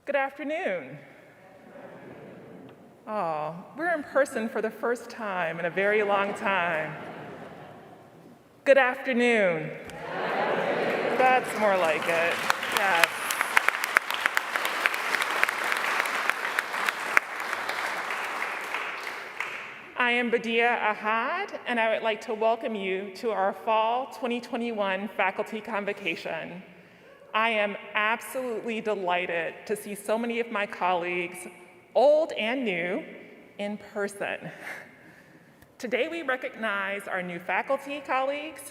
Good afternoon. Oh, we're in person for the first time in a very long time. Good afternoon. That's more like it. Yes. I am Badia Ahad, and I would like to welcome you to our Fall 2021 Faculty Convocation. I am absolutely delighted to see so many of my colleagues, old and new, in person. Today we recognize our new faculty colleagues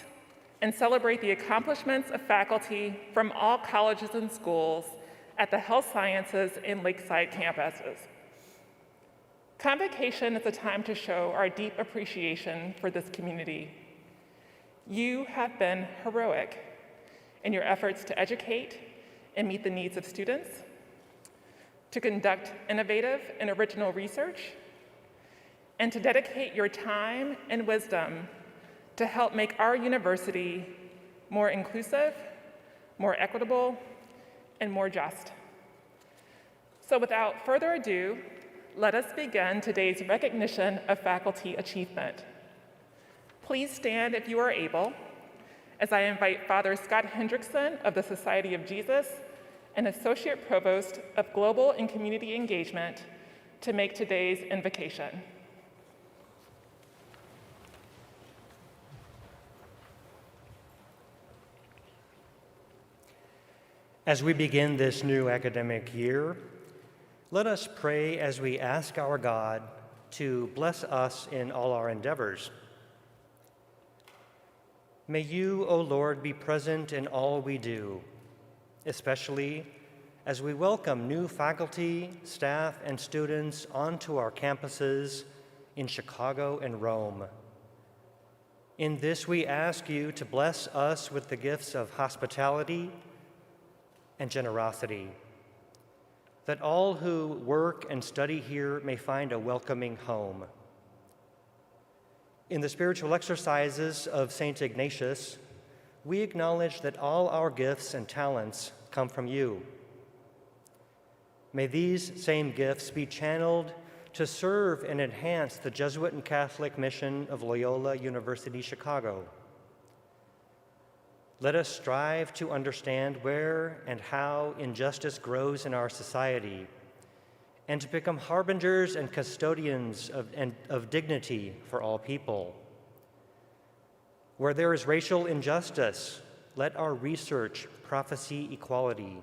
and celebrate the accomplishments of faculty from all colleges and schools at the health sciences and Lakeside campuses. Convocation is a time to show our deep appreciation for this community. You have been heroic in your efforts to educate and meet the needs of students, to conduct innovative and original research, and to dedicate your time and wisdom to help make our university more inclusive, more equitable, and more just. So without further ado, let us begin today's recognition of faculty achievement. Please stand if you are able, as I invite Father Scott Hendrickson of the Society of Jesus and Associate Provost of Global and Community Engagement to make today's invocation. As we begin this new academic year, let us pray as we ask our God to bless us in all our endeavors. May you, O Lord, be present in all we do, especially as we welcome new faculty, staff, and students onto our campuses in Chicago and Rome. In this, we ask you to bless us with the gifts of hospitality and generosity, that all who work and study here may find a welcoming home. In the spiritual exercises of St. Ignatius, we acknowledge that all our gifts and talents come from you. May these same gifts be channeled to serve and enhance the Jesuit and Catholic mission of Loyola University Chicago. Let us strive to understand where and how injustice grows in our society, and to become harbingers and custodians of dignity for all people. Where there is racial injustice, let our research prophesy equality.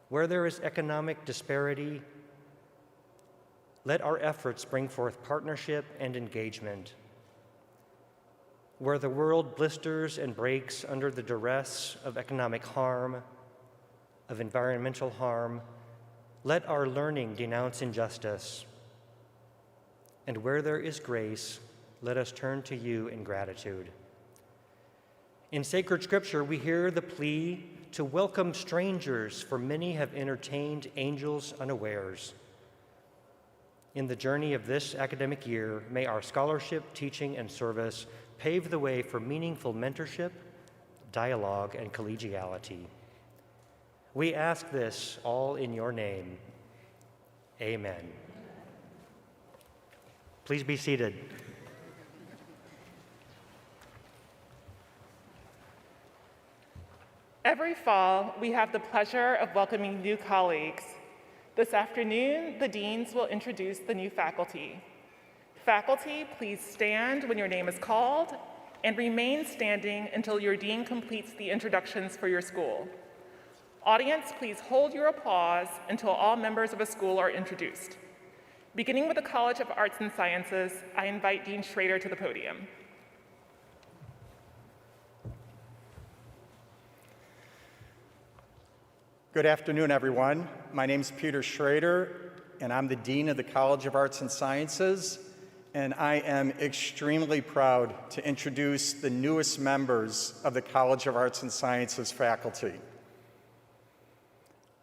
Where there is economic disparity, let our efforts bring forth partnership and engagement. Where the world blisters and breaks under the duress of economic harm, of environmental harm, let our learning denounce injustice. And where there is grace, let us turn to you in gratitude. In sacred scripture, we hear the plea to welcome strangers, for many have entertained angels unawares. In the journey of this academic year, may our scholarship, teaching, and service pave the way for meaningful mentorship, dialogue, and collegiality. We ask this all in your name. Amen. Please be seated. Every fall, we have the pleasure of welcoming new colleagues. This afternoon, the deans will introduce the new faculty. Faculty, please stand when your name is called and remain standing until your dean completes the introductions for your school. Audience, please hold your applause until all members of a school are introduced. Beginning with the College of Arts and Sciences, I invite Dean Schrader to the podium. Good afternoon, everyone. My name is Peter Schrader, and I'm the Dean of the College of Arts and Sciences, and I am extremely proud to introduce the newest members of the College of Arts and Sciences faculty.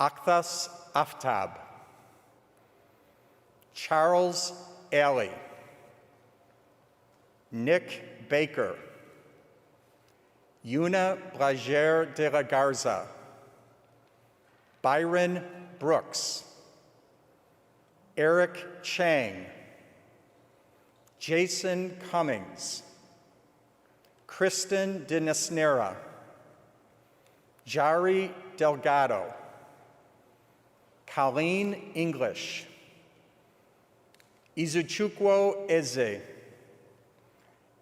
Akthas Aftab, Charles Alley, Nick Baker, Yuna Blager de la Garza, Byron Brooks, Eric Chang, Jason Cummings, Kristen De Nesnera, Jari Delgado, Colleen English, Izuchukwu Eze,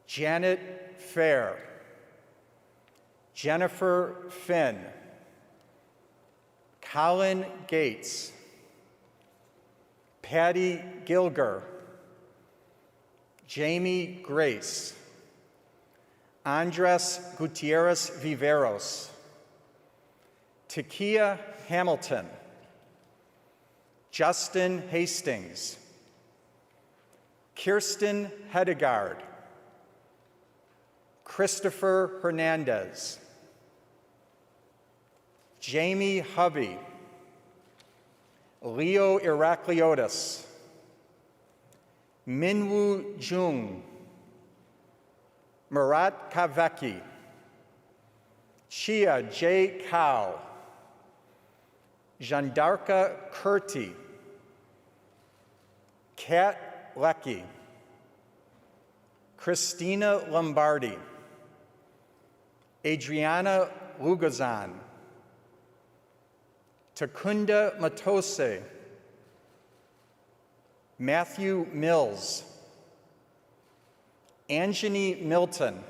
Janet Fair, Jennifer Finn, Colin Gates, Patty Gilger, Jamie Grace, Andres Gutierrez Viveros, Takia Hamilton, Justin Hastings, Kirsten Hedegaard, Christopher Hernandez, Jamie Hubby, Leo Irakliotis, Minwoo Jung, Murat Kavecki, Chia J. Kao, Jandarka Kurti, Kat Leckie, Christina Lombardi, Adriana Lugazan, Takunda Matose, Matthew Mills, Anjani Milton,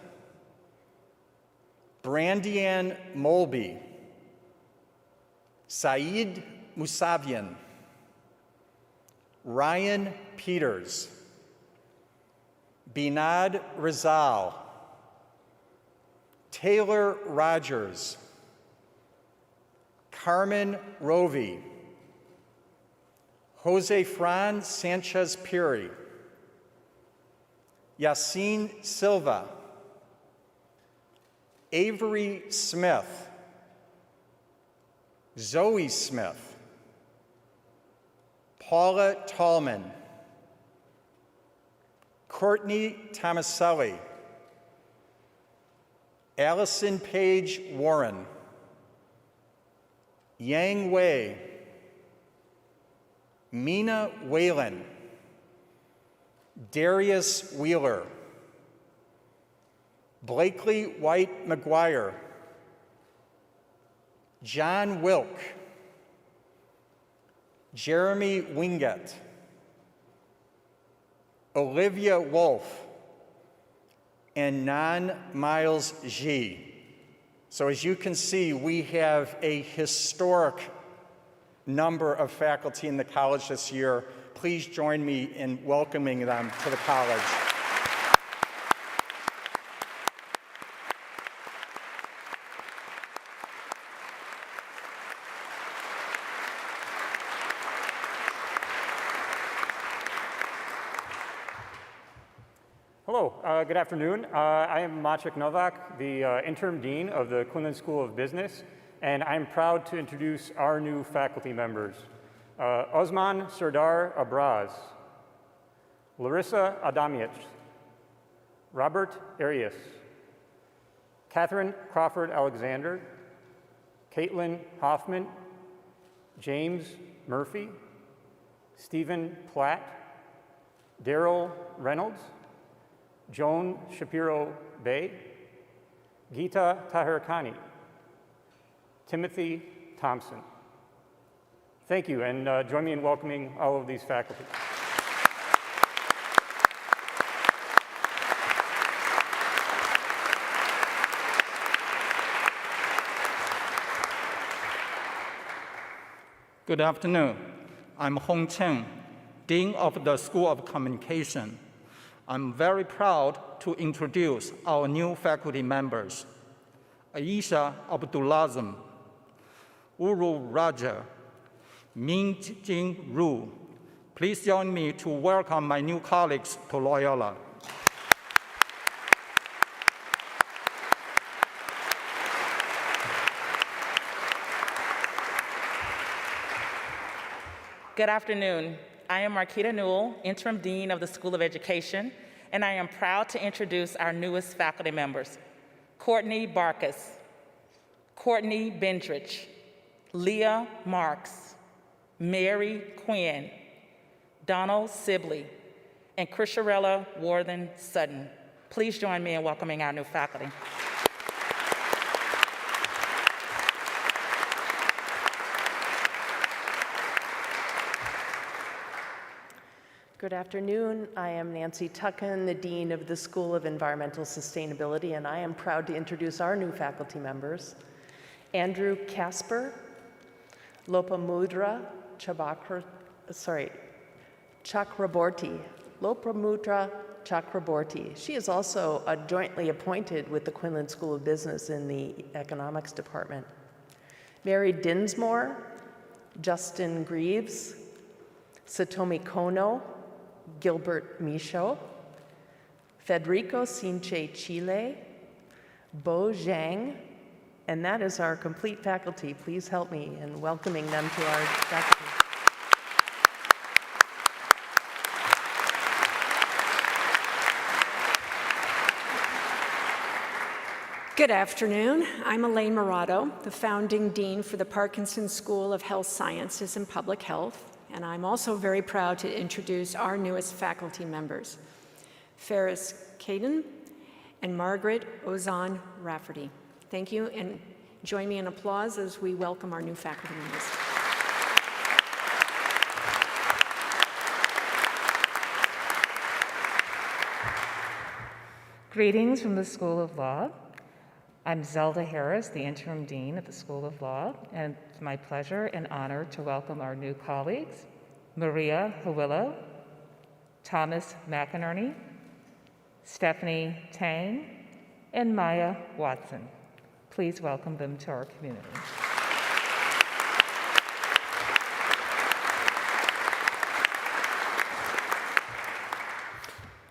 Brandianne Molby, Saeed Musavian, Ryan Peters, Binad Rizal, Taylor Rogers, Carmen Rovi, Jose Fran Sanchez Piri, Yassine Silva, Avery Smith, Zoe Smith, Paula Tallman, Courtney Tomaselli, Allison Page Warren, Yang Wei, Mina Whalen, Darius Wheeler, Blakely White McGuire, John Wilk, Jeremy Wingett, Olivia Wolf, and Nan Miles G. So as you can see, we have a historic number of faculty in the college this year. Please join me in welcoming them to the college. Hello, good afternoon. I am Maciek Nowak, the interim dean of the Quinlan School of Business, and I'm proud to introduce our new faculty members. Osman Serdar Abraz, Larissa Adamiec, Robert Arias, Catherine Crawford Alexander, Caitlin Hoffman, James Murphy, Stephen Platt, Daryl Reynolds, Joan Shapiro Bay, Geeta Tahirkani, Timothy Thompson. Thank you, and join me in welcoming all of these faculty. Good afternoon. I'm Hong Chen, Dean of the School of Communication. I'm very proud to introduce our new faculty members, Aisha Abdulazam, Uru Raja, Min Jing Ru. Please join me to welcome my new colleagues to Loyola. Good afternoon. I am Marquita Newell, Interim Dean of the School of Education, and I am proud to introduce our newest faculty members, Courtney Barkas, Courtney Bendrich, Leah Marks, Mary Quinn, Donald Sibley, and Krisharella Worthen Sutton. Please join me in welcoming our new faculty. Good afternoon. I am Nancy Tucken, the Dean of the School of Environmental Sustainability, and I am proud to introduce our new faculty members. Andrew Casper, Lopamudra Chakraborty. Lopamudra Chakraborty. She is also jointly appointed with the Quinlan School of Business in the Economics Department. Mary Dinsmore, Justin Greaves, Satomi Kono, Gilbert Michaud, Federico Sinche Chile, Bo Zhang, and that is our complete faculty. Please help me in welcoming them to our faculty. Good afternoon. I'm Elaine Morato, the founding dean for the Parkinson School of Health Sciences and Public Health, and I'm also very proud to introduce our newest faculty members, Ferris Caden and Margaret Ozan Rafferty. Thank you, and join me in applause as we welcome our new faculty members. Greetings from the School of Law. I'm Zelda Harris, the interim dean at the School of Law, and it's my pleasure and honor to welcome our new colleagues, Maria Hawillo, Thomas McInerney, Stephanie Tang, and Maya Watson. Please welcome them to our community.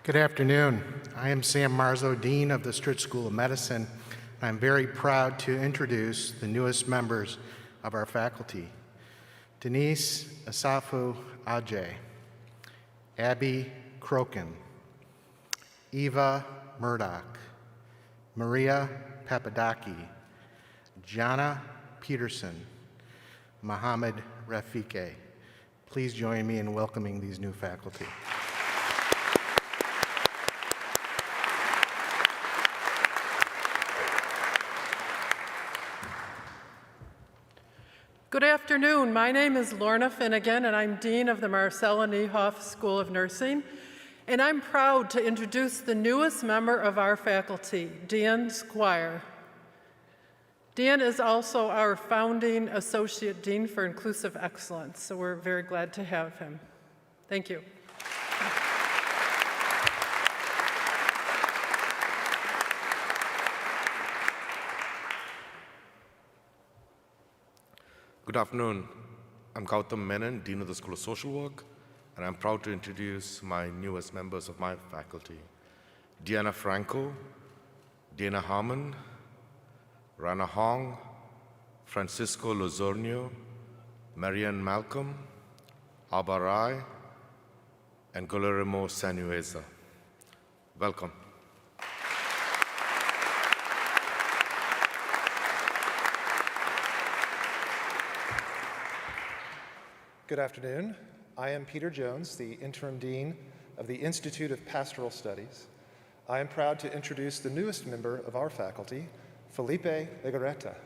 Good afternoon. I am Sam Marzo, Dean of the Stritch School of Medicine. I'm very proud to introduce the newest members of our faculty. Denise Asafu Ajay, Abby Crokin, Eva Murdoch, Maria Papadaki, Jana Peterson, Mohammed Rafike. Please join me in welcoming these new faculty. Good afternoon. My name is Lorna Finnegan, and I'm Dean of the Marcella Niehoff School of Nursing. And I'm proud to introduce the newest member of our faculty, Dean Squire. Dean is also our founding Associate Dean for Inclusive Excellence, so we're very glad to have him. Thank you. Good afternoon. I'm Gautam Menon, Dean of the School of Social Work, and I'm proud to introduce my newest members of my faculty, Diana Franco, Dana Harmon, Rana Hong, Francisco Lozornio, Marianne Malcolm, Abba Rai, and Guillermo Sanueza. Welcome. Good afternoon. I am Peter Jones, the interim dean of the Institute of Pastoral Studies. I am proud to introduce the newest member of our faculty, Felipe Legarreta.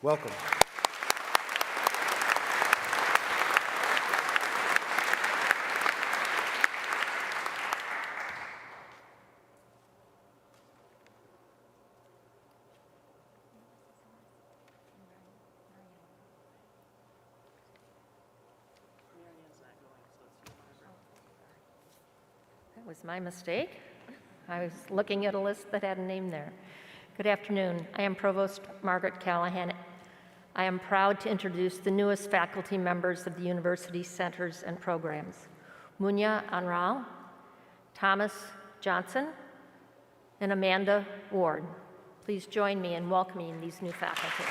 Welcome. That was my mistake. I was looking at a list that had a name there. Good afternoon. I am Provost Margaret Callahan. I am proud to introduce the newest faculty members of the university centers and programs, Munya Anral, Thomas Johnson, and Amanda Ward. Please join me in welcoming these new faculty.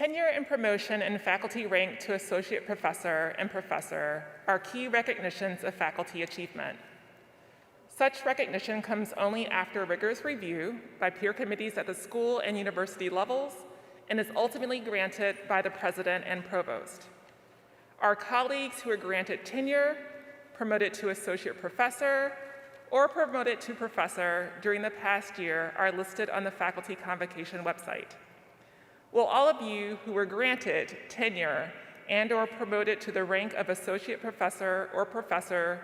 Tenure and promotion in faculty rank to associate professor and professor are key recognitions of faculty achievement. Such recognition comes only after rigorous review by peer committees at the school and university levels and is ultimately granted by the president and provost. Our colleagues who are granted tenure, promoted to associate professor, or promoted to professor during the past year are listed on the Faculty Convocation website. Will all of you who were granted tenure and/or promoted to the rank of associate professor or professor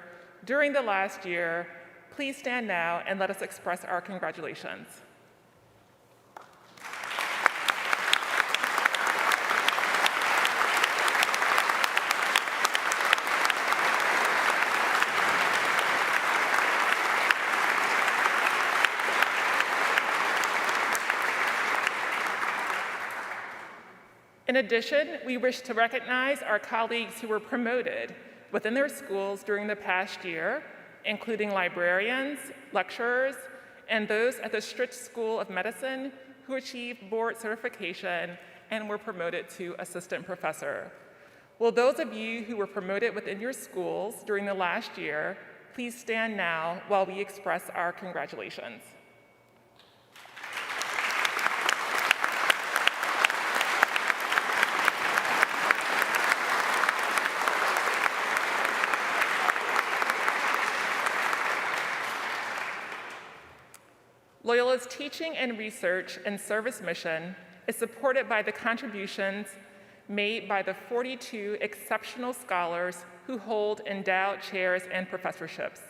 during the last year please stand now and let us express our congratulations. In addition, we wish to recognize our colleagues who were promoted within their schools during the past year, including librarians, lecturers, and those at the Stritch School of Medicine who achieved board certification and were promoted to assistant professor. Will those of you who were promoted within your schools during the last year please stand now while we express our congratulations. Loyola's teaching and research and service mission is supported by the contributions made by the 42 exceptional scholars who hold endowed chairs and professorships.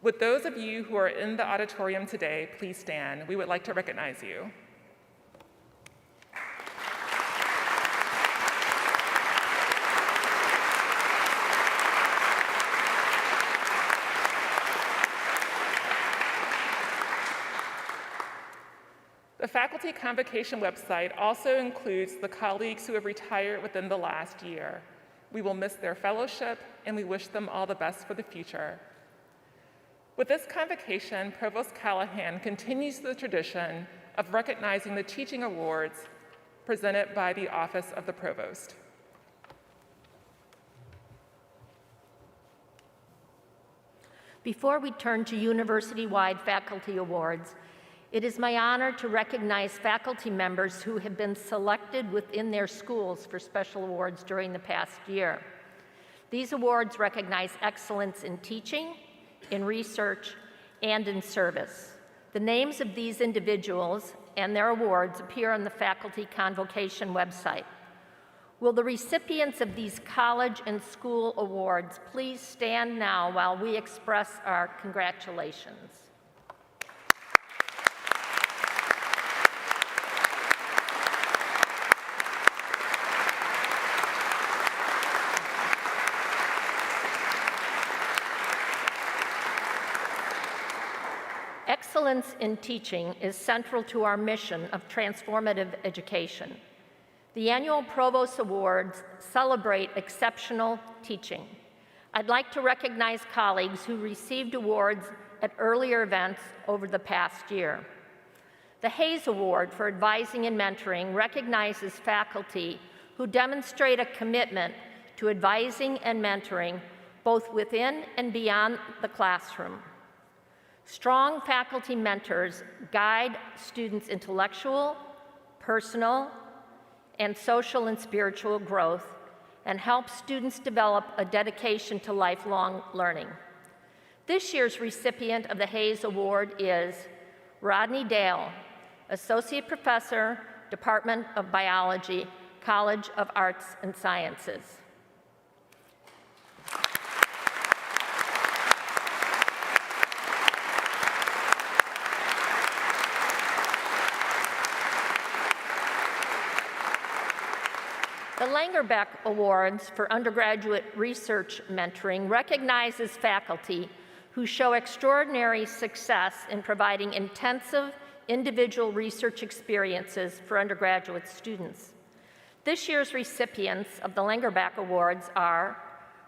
Would those of you who are in the auditorium today please stand? We would like to recognize you. The Faculty Convocation website also includes the colleagues who have retired within the last year. We will miss their fellowship, and we wish them all the best for the future. With this convocation, Provost Callahan continues the tradition of recognizing the teaching awards presented by the Office of the Provost. Before we turn to university-wide faculty awards, it is my honor to recognize faculty members who have been selected within their schools for special awards during the past year. These awards recognize excellence in teaching, in research, and in service. The names of these individuals and their awards appear on the Faculty Convocation website. Will the recipients of these college and school awards please stand now while we express our congratulations. Excellence in teaching is central to our mission of transformative education. The annual Provost Awards celebrate exceptional teaching. I'd like to recognize colleagues who received awards at earlier events over the past year. The Hayes Award for Advising and Mentoring recognizes faculty who demonstrate a commitment to advising and mentoring both within and beyond the classroom. Strong faculty mentors guide students' intellectual, personal, and social and spiritual growth and help students develop a dedication to lifelong learning. This year's recipient of the Hayes Award is Rodney Dale, Associate Professor, Department of Biology, College of Arts and Sciences. The Langerbeck Awards for Undergraduate Research Mentoring recognizes faculty who show extraordinary success in providing intensive individual research experiences for undergraduate students. This year's recipients of the Langerbeck Awards are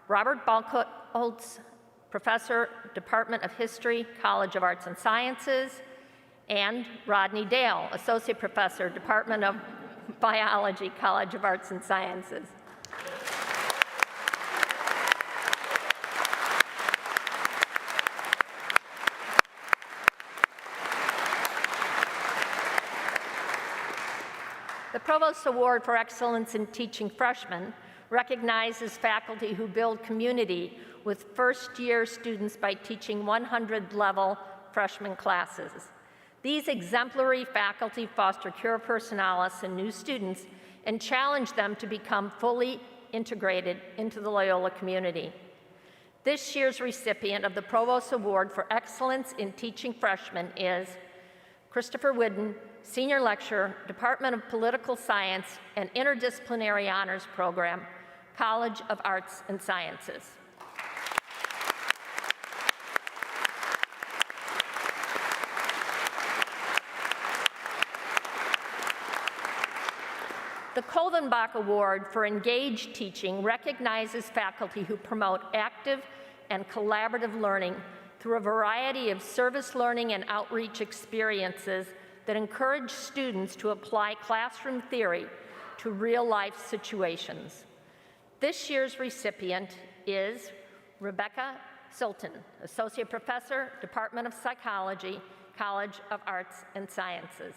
Robert Balkholtz, Professor, Department of History, College of Arts and Sciences, and Rodney Dale, Associate Professor, Department of Biology, College of Arts and Sciences. The Provost Award for Excellence in Teaching Freshmen recognizes faculty who build community with first-year students by teaching 100-level freshman classes. These exemplary faculty foster cura personalis in new students and challenge them to become fully integrated into the Loyola community. This year's recipient of the Provost Award for Excellence in Teaching Freshmen is Christopher Whidden, Senior Lecturer, Department of Political Science and Interdisciplinary Honors Program, College of Arts and Sciences. The Kolvenbach Award for Engaged Teaching recognizes faculty who promote active and collaborative learning through a variety of service learning and outreach experiences that encourage students to apply classroom theory to real-life situations. This year's recipient is Rebecca Sultan, Associate Professor, Department of Psychology, College of Arts and Sciences.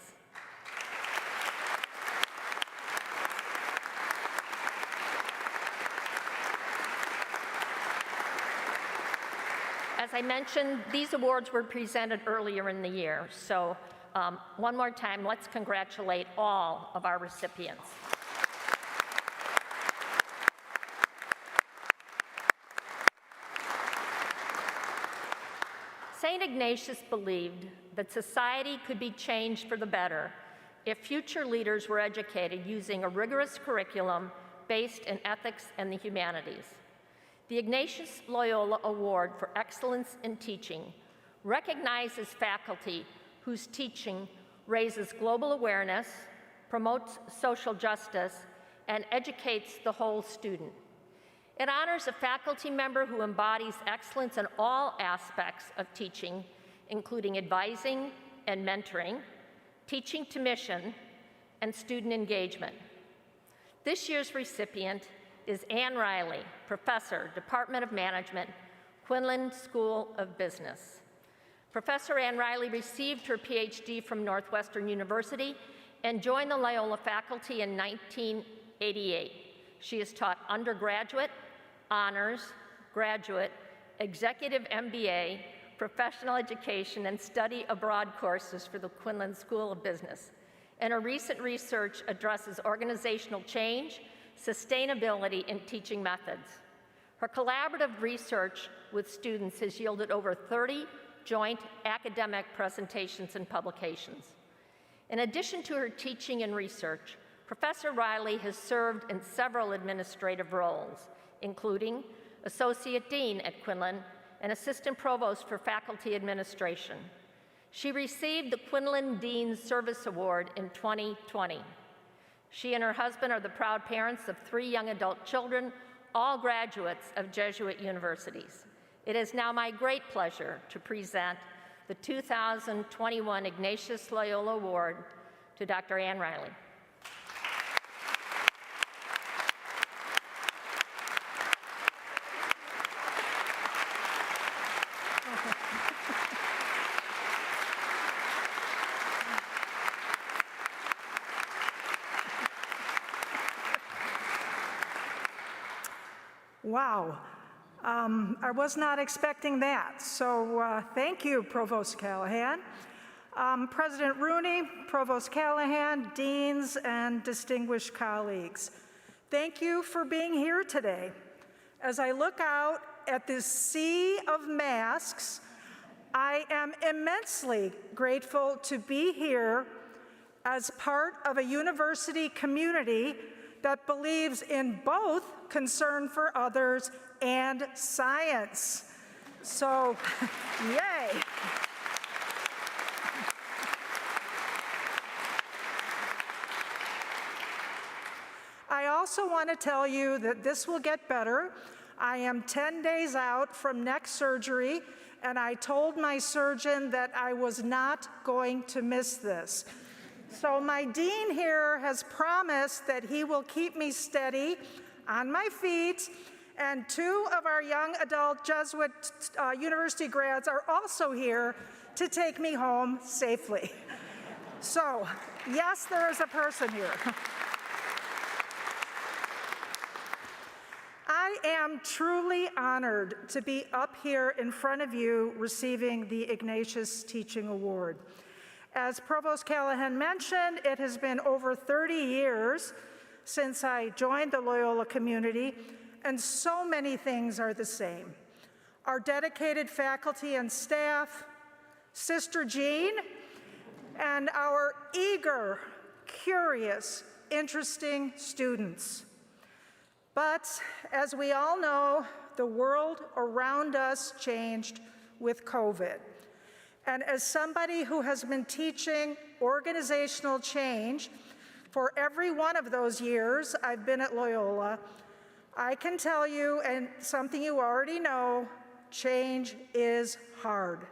As I mentioned, these awards were presented earlier in the year, so one more time, let's congratulate all of our recipients. St. Ignatius believed that society could be changed for the better if future leaders were educated using a rigorous curriculum based in ethics and the humanities. The Ignatius Loyola Award for Excellence in Teaching recognizes faculty whose teaching raises global awareness, promotes social justice, and educates the whole student. It honors a faculty member who embodies excellence in all aspects of teaching, including advising and mentoring, teaching to mission, and student engagement. This year's recipient is Ann Riley, Professor, Department of Management, Quinlan School of Business. Professor Ann Riley received her PhD from Northwestern University and joined the Loyola faculty in 1988. She has taught undergraduate, honors, graduate, executive MBA, professional education, and study abroad courses for the Quinlan School of Business. And her recent research addresses organizational change, sustainability, and teaching methods. Her collaborative research with students has yielded over 30 joint academic presentations and publications. In addition to her teaching and research, Professor Riley has served in several administrative roles, including Associate Dean at Quinlan and Assistant Provost for Faculty Administration. She received the Quinlan Dean Service Award in 2020. She and her husband are the proud parents of 3 young adult children, all graduates of Jesuit universities. It is now my great pleasure to present the 2021 Ignatius Loyola Award to Dr. Ann Riley. Wow. I was not expecting that, so thank you, Provost Callahan. President Rooney, Provost Callahan, deans, and distinguished colleagues, thank you for being here today. As I look out at this sea of masks, I am immensely grateful to be here as part of a university community that believes in both concern for others and science. So, yay. I also want to tell you that this will get better. I am 10 days out from neck surgery, and I told my surgeon that I was not going to miss this. So my dean here has promised that he will keep me steady on my feet, and 2 of our young adult Jesuit university grads are also here to take me home safely. So, yes, there is a person here. I am truly honored to be up here in front of you receiving the Ignatius Teaching Award. As Provost Callahan mentioned, it has been over 30 years since I joined the Loyola community, and so many things are the same. Our dedicated faculty and staff, Sister Jean, and our eager, curious, interesting students. But as we all know, the world around us changed with COVID. And as somebody who has been teaching organizational change for every one of those years I've been at Loyola, I can tell you, and something you already know, change is hard.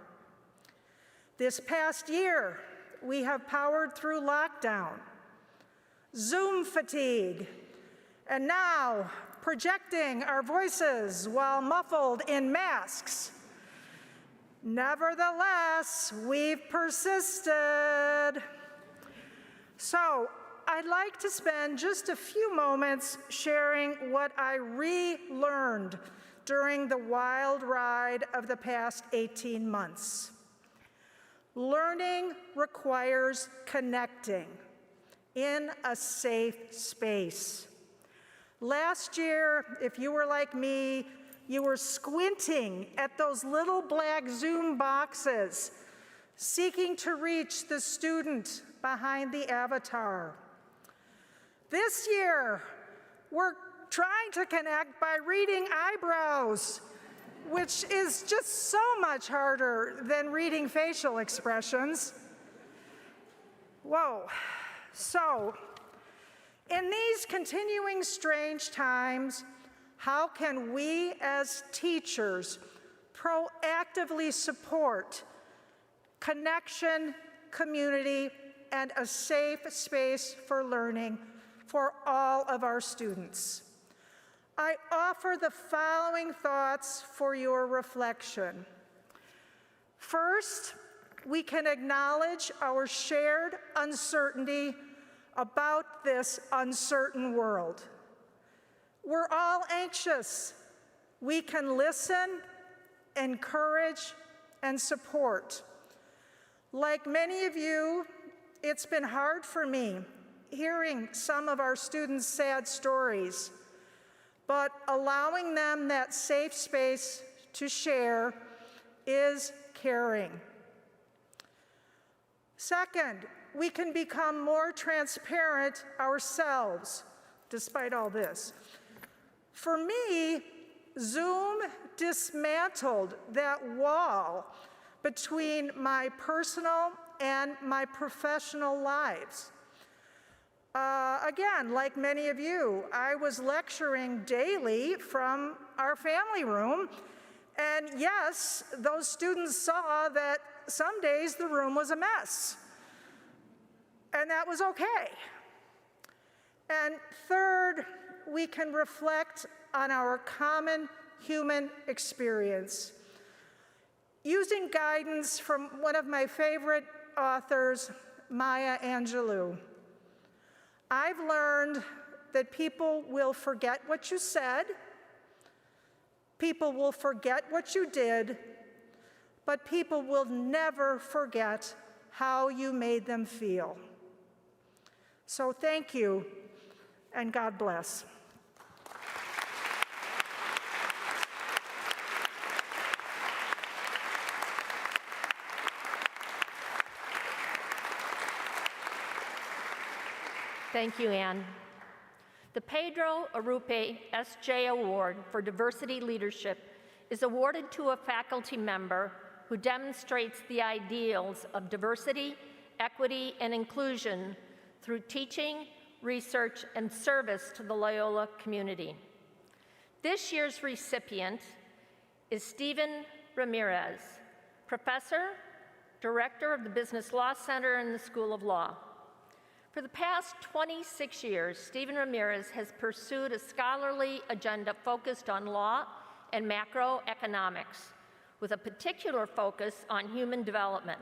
This past year, we have powered through lockdown, Zoom fatigue, and now projecting our voices while muffled in masks. Nevertheless, we've persisted. So I'd like to spend just a few moments sharing what I relearned during the wild ride of the past 18 months. Learning requires connecting in a safe space. Last year, if you were like me, you were squinting at those little black Zoom boxes, seeking to reach the student behind the avatar. This year, we're trying to connect by reading eyebrows, which is just so much harder than reading facial expressions. Whoa. So, in these continuing strange times, how can we as teachers proactively support connection, community, and a safe space for learning for all of our students? I offer the following thoughts for your reflection. First, we can acknowledge our shared uncertainty about this uncertain world. We're all anxious. We can listen, encourage, and support. Like many of you, it's been hard for me hearing some of our students' sad stories, but allowing them that safe space to share is caring. Second, we can become more transparent ourselves, despite all this. For me, Zoom dismantled that wall between my personal and my professional lives. Again, like many of you, I was lecturing daily from our family room, and yes, those students saw that some days the room was a mess, and that was okay. And third, we can reflect on our common human experience. Using guidance from one of my favorite authors, Maya Angelou, I've learned that people will forget what you said, people will forget what you did, but people will never forget how you made them feel. So thank you, and God bless. Thank you, Anne. The Pedro Arrupe S.J. Award for Diversity Leadership is awarded to a faculty member who demonstrates the ideals of diversity, equity, and inclusion through teaching, research, and service to the Loyola community. This year's recipient is Stephen Ramirez, professor, director of the Business Law Center in the School of Law. For the past 26 years, Stephen Ramirez has pursued a scholarly agenda focused on law and macroeconomics, with a particular focus on human development.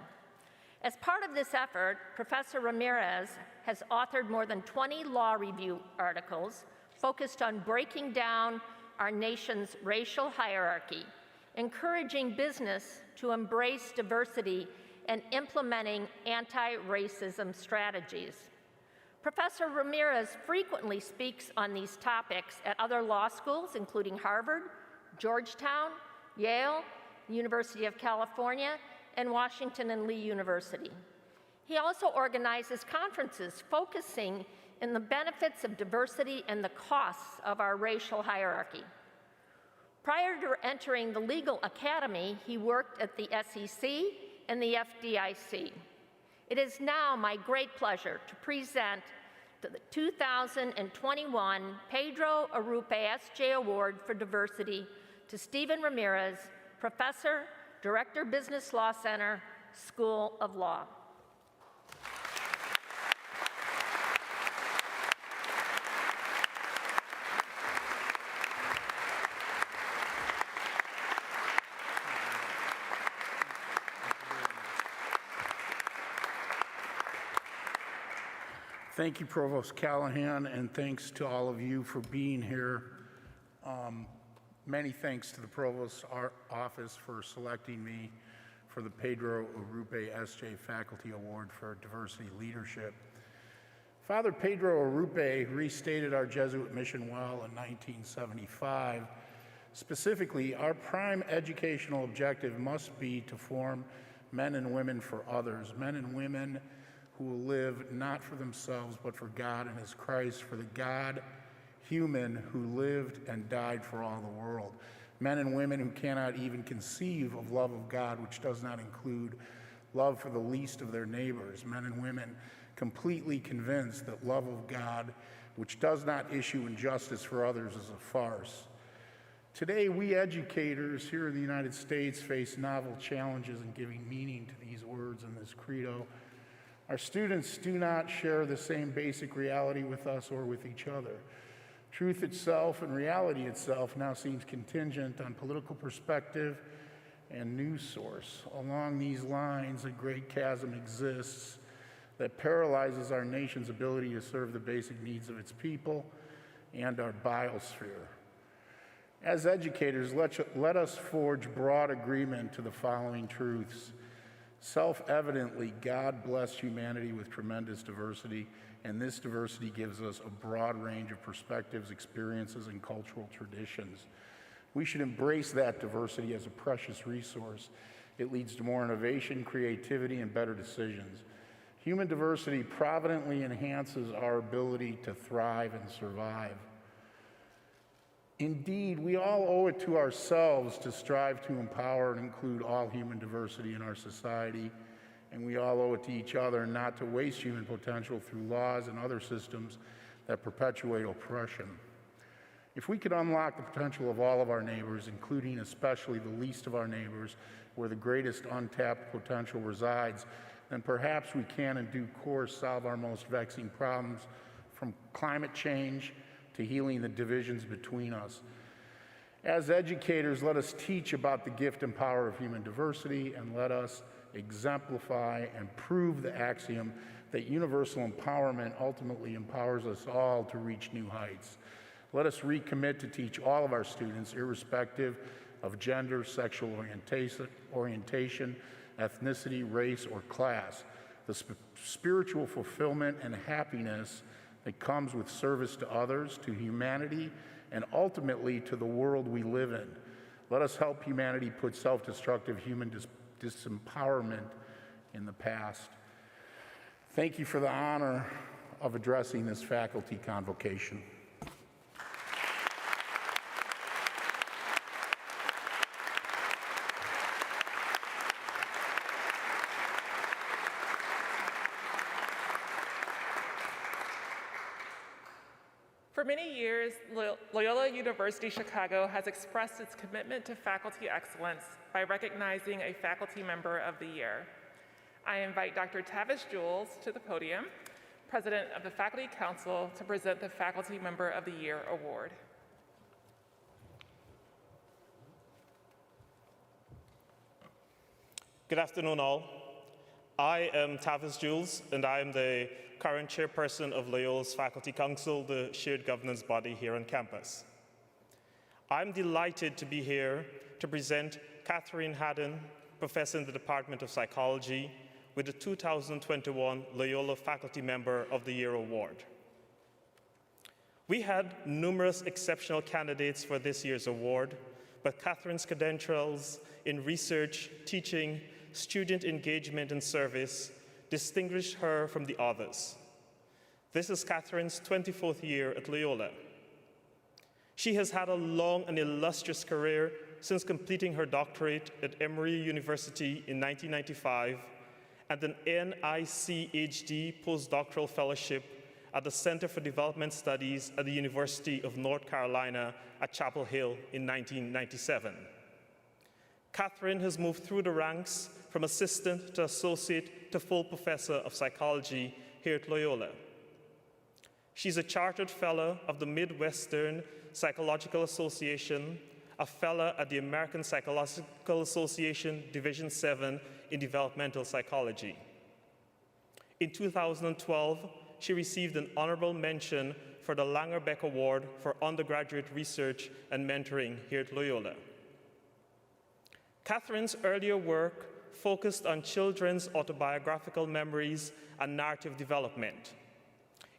As part of this effort, Professor Ramirez has authored more than 20 law review articles focused on breaking down our nation's racial hierarchy, encouraging business to embrace diversity, and implementing anti-racism strategies. Professor Ramirez frequently speaks on these topics at other law schools, including Harvard, Georgetown, Yale, the University of California, and Washington and Lee University. He also organizes conferences focusing on the benefits of diversity and the costs of our racial hierarchy. Prior to entering the legal academy, he worked at the SEC and the FDIC. It is now my great pleasure to present the 2021 Pedro Arrupe S.J. Award for Diversity to Stephen Ramirez, Professor, Director, Business Law Center, School of Law. Thank you, Provost Callahan, and thanks to all of you for being here. Many thanks to the Provost's office for selecting me for the Pedro Arrupe S.J. Faculty Award for Diversity Leadership. Father Pedro Arrupe restated our Jesuit mission well in 1975. Specifically, our prime educational objective must be to form men and women for others, men and women who will live not for themselves, but for God and His Christ, for the God human who lived and died for all the world. Men and women who cannot even conceive of love of God, which does not include love for the least of their neighbors. Men and women completely convinced that love of God, which does not issue injustice for others, is a farce. Today, we educators here in the United States face novel challenges in giving meaning to these words in this credo. Our students do not share the same basic reality with us or with each other. Truth itself and reality itself now seems contingent on political perspective and news source. Along these lines, a great chasm exists that paralyzes our nation's ability to serve the basic needs of its people and our biosphere. As educators, let us forge broad agreement to the following truths. Self-evidently, God blessed humanity with tremendous diversity, and this diversity gives us a broad range of perspectives, experiences, and cultural traditions. We should embrace that diversity as a precious resource. It leads to more innovation, creativity, and better decisions. Human diversity providently enhances our ability to thrive and survive. Indeed, we all owe it to ourselves to strive to empower and include all human diversity in our society, and we all owe it to each other not to waste human potential through laws and other systems that perpetuate oppression. If we could unlock the potential of all of our neighbors, including especially the least of our neighbors, where the greatest untapped potential resides, then perhaps we can, in due course, solve our most vexing problems, from climate change to healing the divisions between us. As educators, let us teach about the gift and power of human diversity, and let us exemplify and prove the axiom that universal empowerment ultimately empowers us all to reach new heights. Let us recommit to teach all of our students, irrespective of gender, sexual orientation, ethnicity, race, or class, the spiritual fulfillment and happiness that comes with service to others, to humanity, and ultimately to the world we live in. Let us help humanity put self-destructive human disempowerment in the past. Thank you for the honor of addressing this faculty convocation. For many years, Loyola University Chicago has expressed its commitment to faculty excellence by recognizing a Faculty Member of the Year. I invite Dr. Tavish Jules to the podium President of the Faculty Council, to present the Faculty Member of the Year Award. Good afternoon, all. I am Tavis Jules, and I am the current chairperson of Loyola's Faculty Council, the shared governance body here on campus. I'm delighted to be here to present Catherine Haddon, professor in the Department of Psychology, with the 2021 Loyola Faculty Member of the Year Award. We had numerous exceptional candidates for this year's award, but Catherine's credentials in research, teaching, student engagement, and service distinguished her from the others. This is Catherine's 24th year at Loyola. She has had a long and illustrious career since completing her doctorate at Emory University in 1995 and an NICHD postdoctoral fellowship at the Center for Development Studies at the University of North Carolina at Chapel Hill in 1997. Catherine has moved through the ranks from assistant to associate to full professor of psychology here at Loyola. She's a chartered fellow of the Midwestern Psychological Association, a fellow at the American Psychological Association Division 7 in Developmental Psychology. In 2012, she received an honorable mention for the Langer-Beck Award for undergraduate research and mentoring here at Loyola. Catherine's earlier work focused on children's autobiographical memories and narrative development.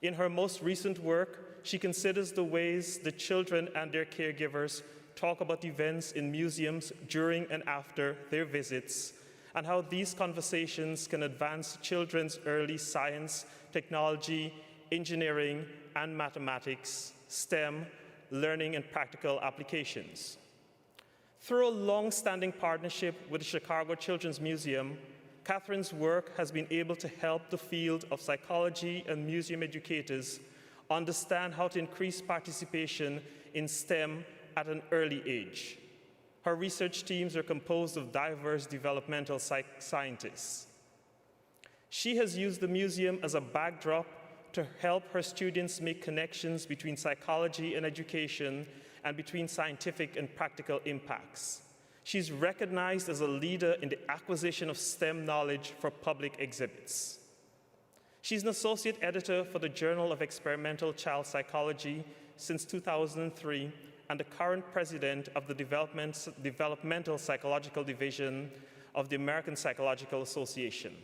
In her most recent work, she considers the ways the children and their caregivers talk about events in museums during and after their visits, and how these conversations can advance children's early science, technology, engineering, and mathematics, STEM, learning and practical applications. Through a long-standing partnership with the Chicago Children's Museum, Catherine's work has been able to help the field of psychology and museum educators understand how to increase participation in STEM at an early age. Her research teams are composed of diverse developmental scientists. She has used the museum as a backdrop to help her students make connections between psychology and education and between scientific and practical impacts. She's recognized as a leader in the acquisition of STEM knowledge for public exhibits. She's an associate editor for the Journal of Experimental Child Psychology since 2003 and the current president of the Developmental Psychological Division of the American Psychological Association.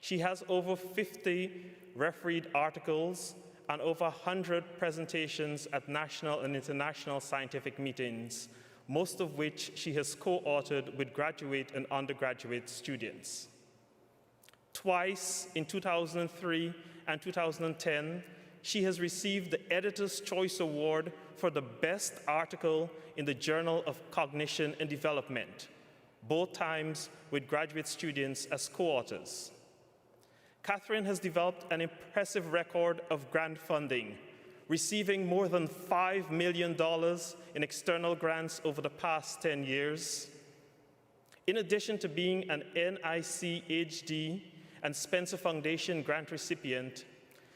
She has over 50 refereed articles and over 100 presentations at national and international scientific meetings, most of which she has co-authored with graduate and undergraduate students. Twice, in 2003 and 2010, she has received the Editor's Choice Award for the best article in the Journal of Cognition and Development, both times with graduate students as co-authors. Catherine has developed an impressive record of grant funding, receiving more than $5 million in external grants over the past 10 years. In addition to being an NICHD and Spencer Foundation grant recipient,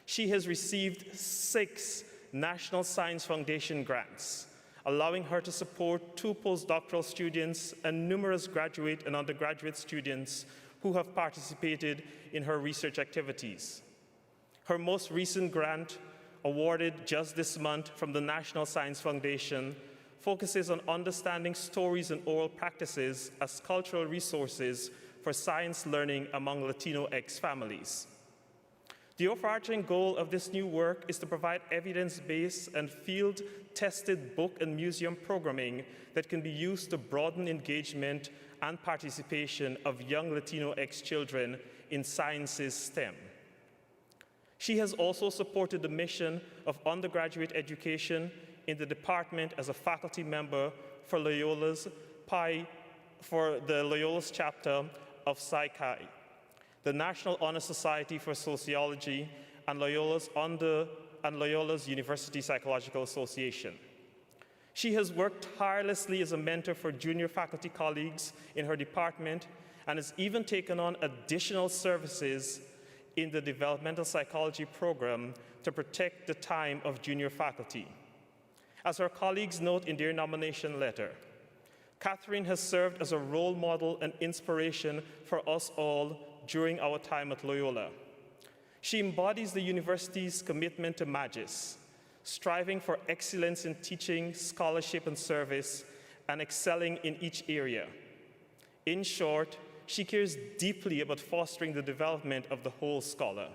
she has received 6 National Science Foundation grants, allowing her to support 2 postdoctoral students and numerous graduate and undergraduate students who have participated in her research activities. Her most recent grant, awarded just this month from the National Science Foundation, focuses on understanding stories and oral practices as cultural resources for science learning among Latinx families. The overarching goal of this new work is to provide evidence-based and field-tested book and museum programming that can be used to broaden engagement and participation of young Latinx children in sciences STEM. She has also supported the mission of undergraduate education in the department as a faculty member for Loyola's chapter of Psi-Chi, the National Honor Society for Sociology, and Loyola's University Psychological Association. She has worked tirelessly as a mentor for junior faculty colleagues in her department and has even taken on additional services in the developmental psychology program to protect the time of junior faculty. As her colleagues note in their nomination letter, Catherine has served as a role model and inspiration for us all during our time at Loyola. She embodies the university's commitment to Magis, striving for excellence in teaching, scholarship, and service, and excelling in each area. In short, she cares deeply about fostering the development of the whole scholar.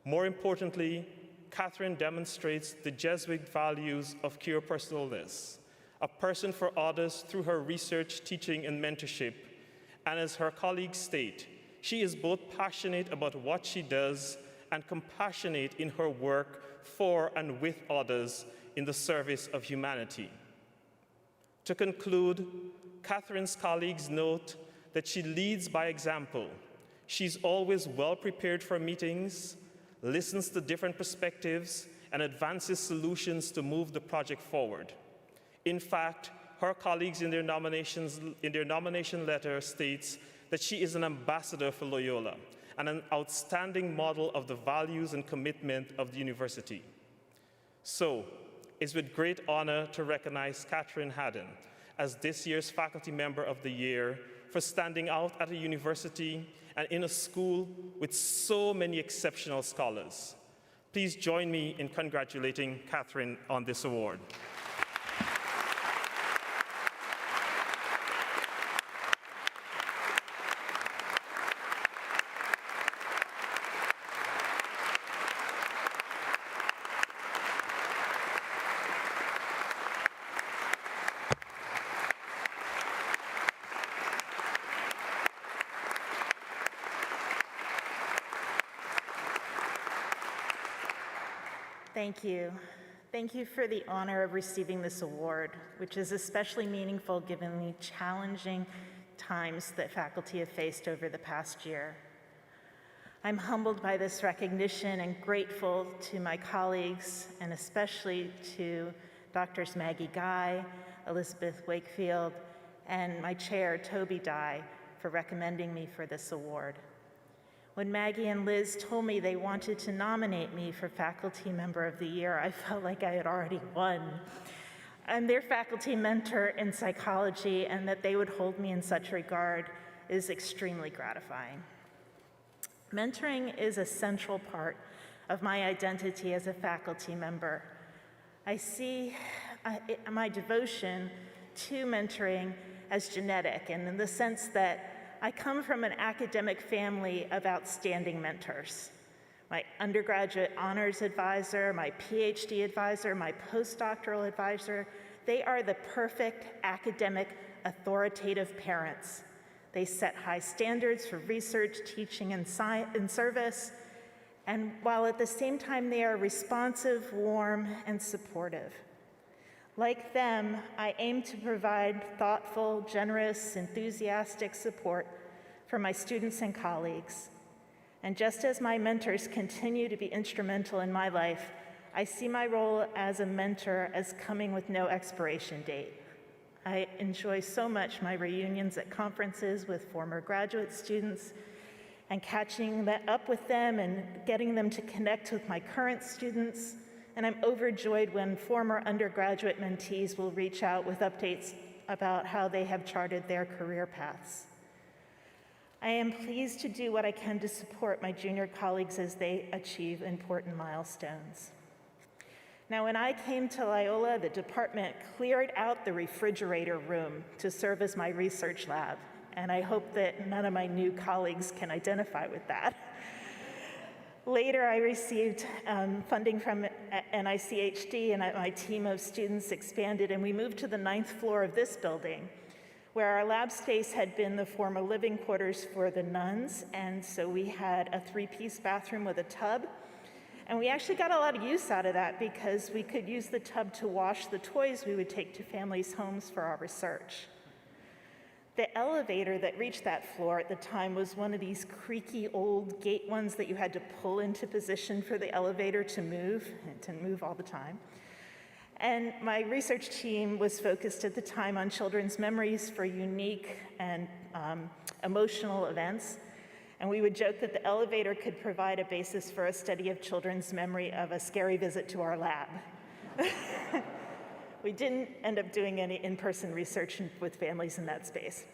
More importantly, Catherine demonstrates the Jesuit values of cure personalis, a person for others through her research, teaching, and mentorship. And as her colleagues state, she is both passionate about what she does and compassionate in her work for and with others in the service of humanity. To conclude, Catherine's colleagues note that she leads by example. She's always well prepared for meetings, listens to different perspectives, and advances solutions to move the project forward. In fact, her colleagues in their nomination letter states that she is an ambassador for Loyola and an outstanding model of the values and commitment of the university. So, it's with great honor to recognize Catherine Haddon as this year's Faculty Member of the Year for standing out at a university and in a school with so many exceptional scholars. Please join me in congratulating Catherine on this award. Thank you. Thank you for the honor of receiving this award, which is especially meaningful given the challenging times that faculty have faced over the past year. I'm humbled by this recognition and grateful to my colleagues, and especially to Drs. Maggie Guy, Elizabeth Wakefield, and my chair, Toby Dye, for recommending me for this award. When Maggie and Liz told me they wanted to nominate me for Faculty Member of the Year, I felt like I had already won. I'm their faculty mentor in psychology, and that they would hold me in such regard is extremely gratifying. Mentoring is a central part of my identity as a faculty member. I see my devotion to mentoring as genetic, and in the sense that I come from an academic family of outstanding mentors. My undergraduate honors advisor, my PhD advisor, my postdoctoral advisor, they are the perfect academic authoritative parents. They set high standards for research, teaching, and service, and while at the same time they are responsive, warm, and supportive. Like them, I aim to provide thoughtful, generous, enthusiastic support for my students and colleagues. And just as my mentors continue to be instrumental in my life, I see my role as a mentor as coming with no expiration date. I enjoy so much my reunions at conferences with former graduate students and catching up with them and getting them to connect with my current students. And I'm overjoyed when former undergraduate mentees will reach out with updates about how they have charted their career paths. I am pleased to do what I can to support my junior colleagues as they achieve important milestones. Now, when I came to Loyola, the department cleared out the refrigerator room to serve as my research lab, and I hope that none of my new colleagues can identify with that. Later, I received funding from NICHD, and my team of students expanded, and we moved to the 9th floor of this building, where our lab space had been the former living quarters for the nuns, and so we had a 3-piece bathroom with a tub. And we actually got a lot of use out of that because we could use the tub to wash the toys we would take to families' homes for our research. The elevator that reached that floor at the time was one of these creaky old gate ones that you had to pull into position for the elevator to move. It didn't move all the time. And my research team was focused at the time on children's memories for unique and emotional events. And we would joke that the elevator could provide a basis for a study of children's memory of a scary visit to our lab. We didn't end up doing any in-person research with families in that space.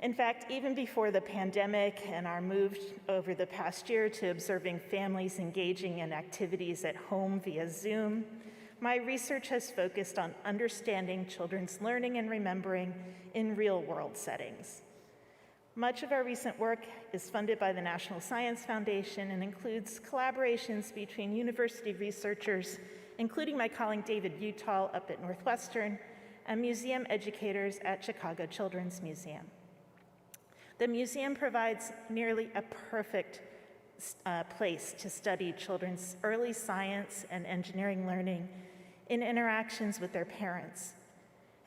In fact, even before the pandemic and our move over the past year to observing families engaging in activities at home via Zoom, my research has focused on understanding children's learning and remembering in real-world settings. Much of our recent work is funded by the National Science Foundation and includes collaborations between university researchers, including my colleague David Utall up at Northwestern, and museum educators at Chicago Children's Museum. The museum provides nearly a perfect place to study children's early science and engineering learning in interactions with their parents,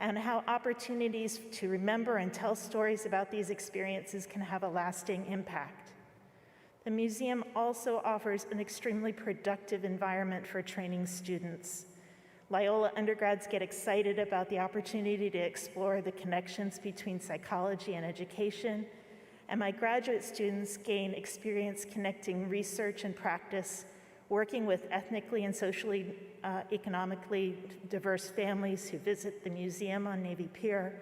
and how opportunities to remember and tell stories about these experiences can have a lasting impact. The museum also offers an extremely productive environment for training students. Loyola undergrads get excited about the opportunity to explore the connections between psychology and education, and my graduate students gain experience connecting research and practice, working with ethnically and socially, economically diverse families who visit the museum on Navy Pier,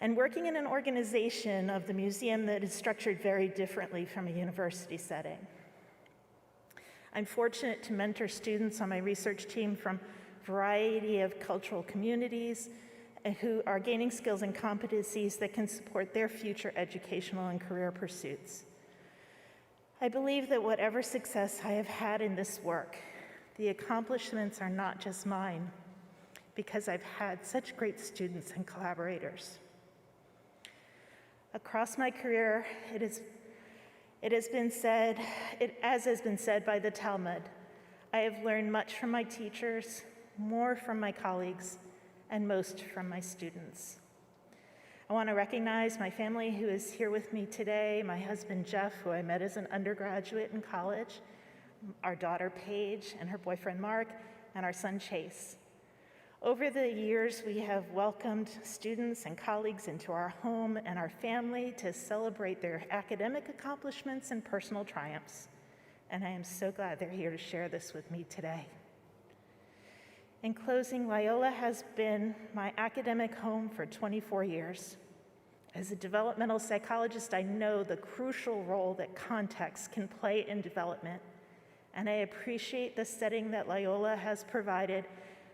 and working in an organization of the museum that is structured very differently from a university setting. I'm fortunate to mentor students on my research team from a variety of cultural communities who are gaining skills and competencies that can support their future educational and career pursuits. I believe that whatever success I have had in this work, the accomplishments are not just mine, because I've had such great students and collaborators. Across my career, as has been said by the Talmud, I have learned much from my teachers, more from my colleagues, and most from my students. I want to recognize my family who is here with me today, my husband Jeff, who I met as an undergraduate in college, our daughter Paige and her boyfriend Mark, and our son Chase. Over the years, we have welcomed students and colleagues into our home and our family to celebrate their academic accomplishments and personal triumphs. And I am so glad they're here to share this with me today. In closing, Loyola has been my academic home for 24 years. As a developmental psychologist, I know the crucial role that context can play in development, and I appreciate the setting that Loyola has provided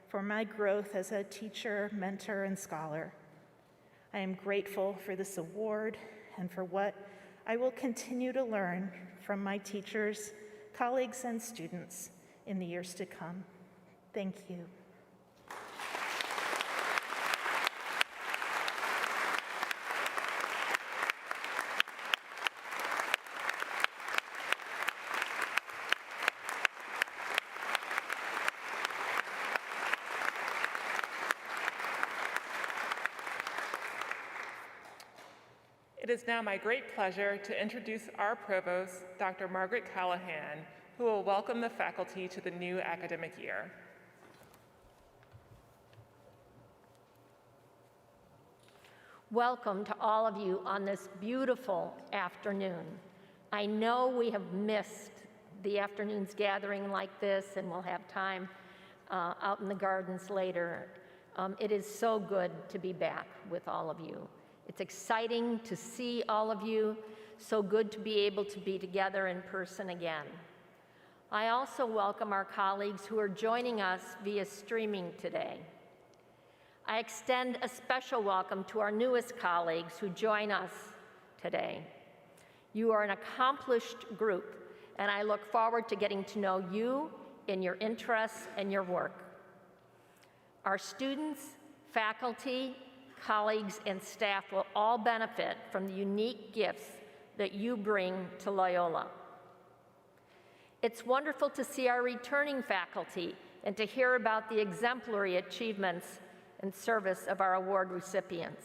for my growth as a teacher, mentor, and scholar. I am grateful for this award and for what I will continue to learn from my teachers, colleagues, and students in the years to come. Thank you. It is now my great pleasure to introduce our provost, Dr. Margaret Callahan, who will welcome the faculty to the new academic year. Welcome to all of you on this beautiful afternoon. I know we have missed the afternoon's gathering like this, and we'll have time out in the gardens later. It is so good to be back with all of you. It's exciting to see all of you, so good to be able to be together in person again. I also welcome our colleagues who are joining us via streaming today. I extend a special welcome to our newest colleagues who join us today. You are an accomplished group, and I look forward to getting to know you in your interests and your work. Our students, faculty, colleagues, and staff will all benefit from the unique gifts that you bring to Loyola. It's wonderful to see our returning faculty and to hear about the exemplary achievements and service of our award recipients.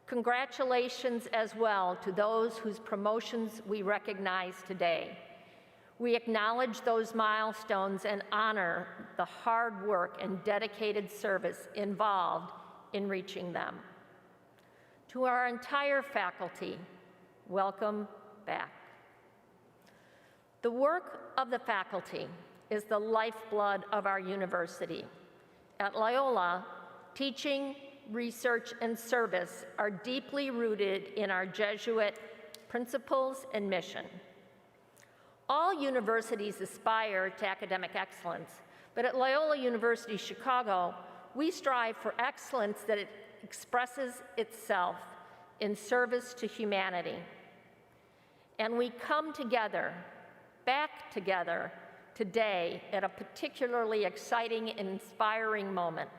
Congratulations as well to those whose promotions we recognize today. We acknowledge those milestones and honor the hard work and dedicated service involved in reaching them. To our entire faculty, welcome, back. The work of the faculty is the lifeblood of our university. At Loyola, teaching, research, and service are deeply rooted in our Jesuit principles and mission. All universities aspire to academic excellence, but at Loyola University Chicago, we strive for excellence that it expresses itself in service to humanity. And we come together, back together, today at a particularly exciting and inspiring moment.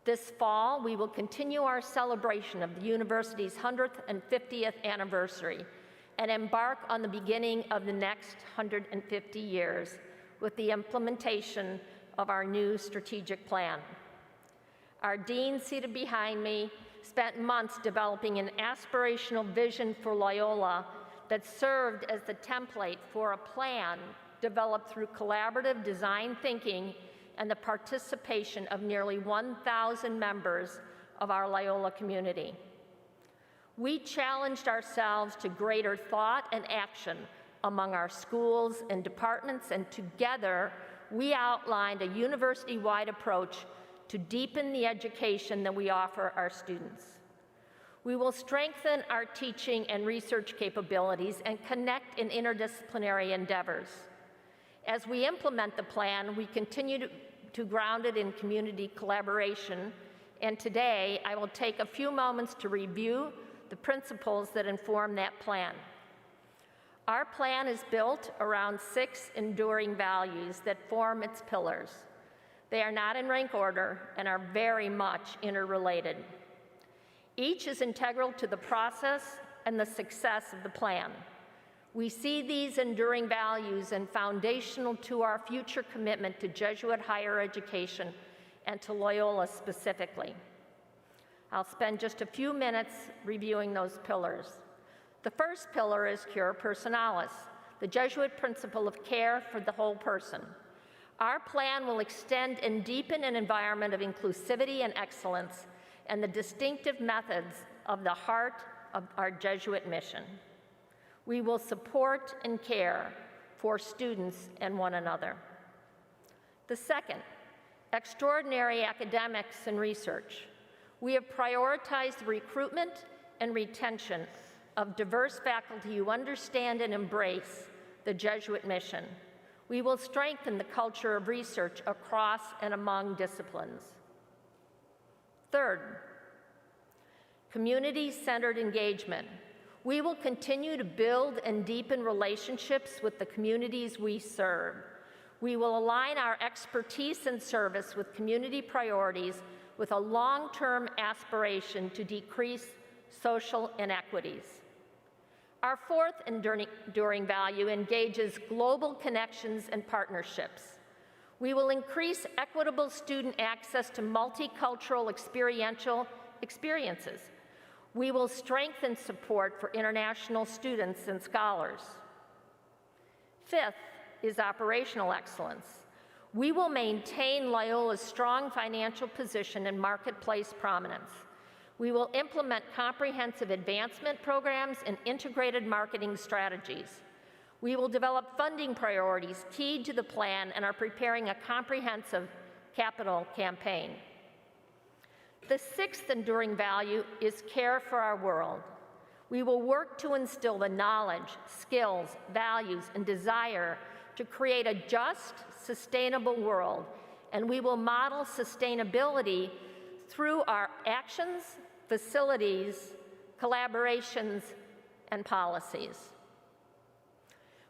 This fall, we will continue our celebration of the university's 100th and 50th anniversary and embark on the beginning of the next 150 years with the implementation of our new strategic plan. Our dean, seated behind me, spent months developing an aspirational vision for Loyola that served as the template for a plan developed through collaborative design thinking and the participation of nearly 1,000 members of our Loyola community. We challenged ourselves to greater thought and action among our schools and departments, and together we outlined a university-wide approach to deepen the education that we offer our students. We will strengthen our teaching and research capabilities and connect in interdisciplinary endeavors. As we implement the plan, we continue to ground it in community collaboration, and today I will take a few moments to review the principles that inform that plan. Our plan is built around 6 enduring values that form its pillars. They are not in rank order and are very much interrelated. Each is integral to the process and the success of the plan. We see these enduring values and foundational to our future commitment to Jesuit higher education and to Loyola specifically. I'll spend just a few minutes reviewing those pillars. The first pillar is Cura Personalis, the Jesuit principle of care for the whole person. Our plan will extend and deepen an environment of inclusivity and excellence and the distinctive methods of the heart of our Jesuit mission. We will support and care for students and one another. The second, extraordinary academics and research. We have prioritized the recruitment and retention of diverse faculty who understand and embrace the Jesuit mission. We will strengthen the culture of research across and among disciplines. Third, community-centered engagement. We will continue to build and deepen relationships with the communities we serve. We will align our expertise and service with community priorities with a long-term aspiration to decrease social inequities. Our fourth enduring value engages global connections and partnerships. We will increase equitable student access to multicultural experiential experiences. We will strengthen support for international students and scholars. Fifth is operational excellence. We will maintain Loyola's strong financial position and marketplace prominence. We will implement comprehensive advancement programs and integrated marketing strategies. We will develop funding priorities keyed to the plan and are preparing a comprehensive capital campaign. The sixth enduring value is care for our world. We will work to instill the knowledge, skills, values, and desire to create a just, sustainable world, and we will model sustainability through our actions, facilities, collaborations, and policies.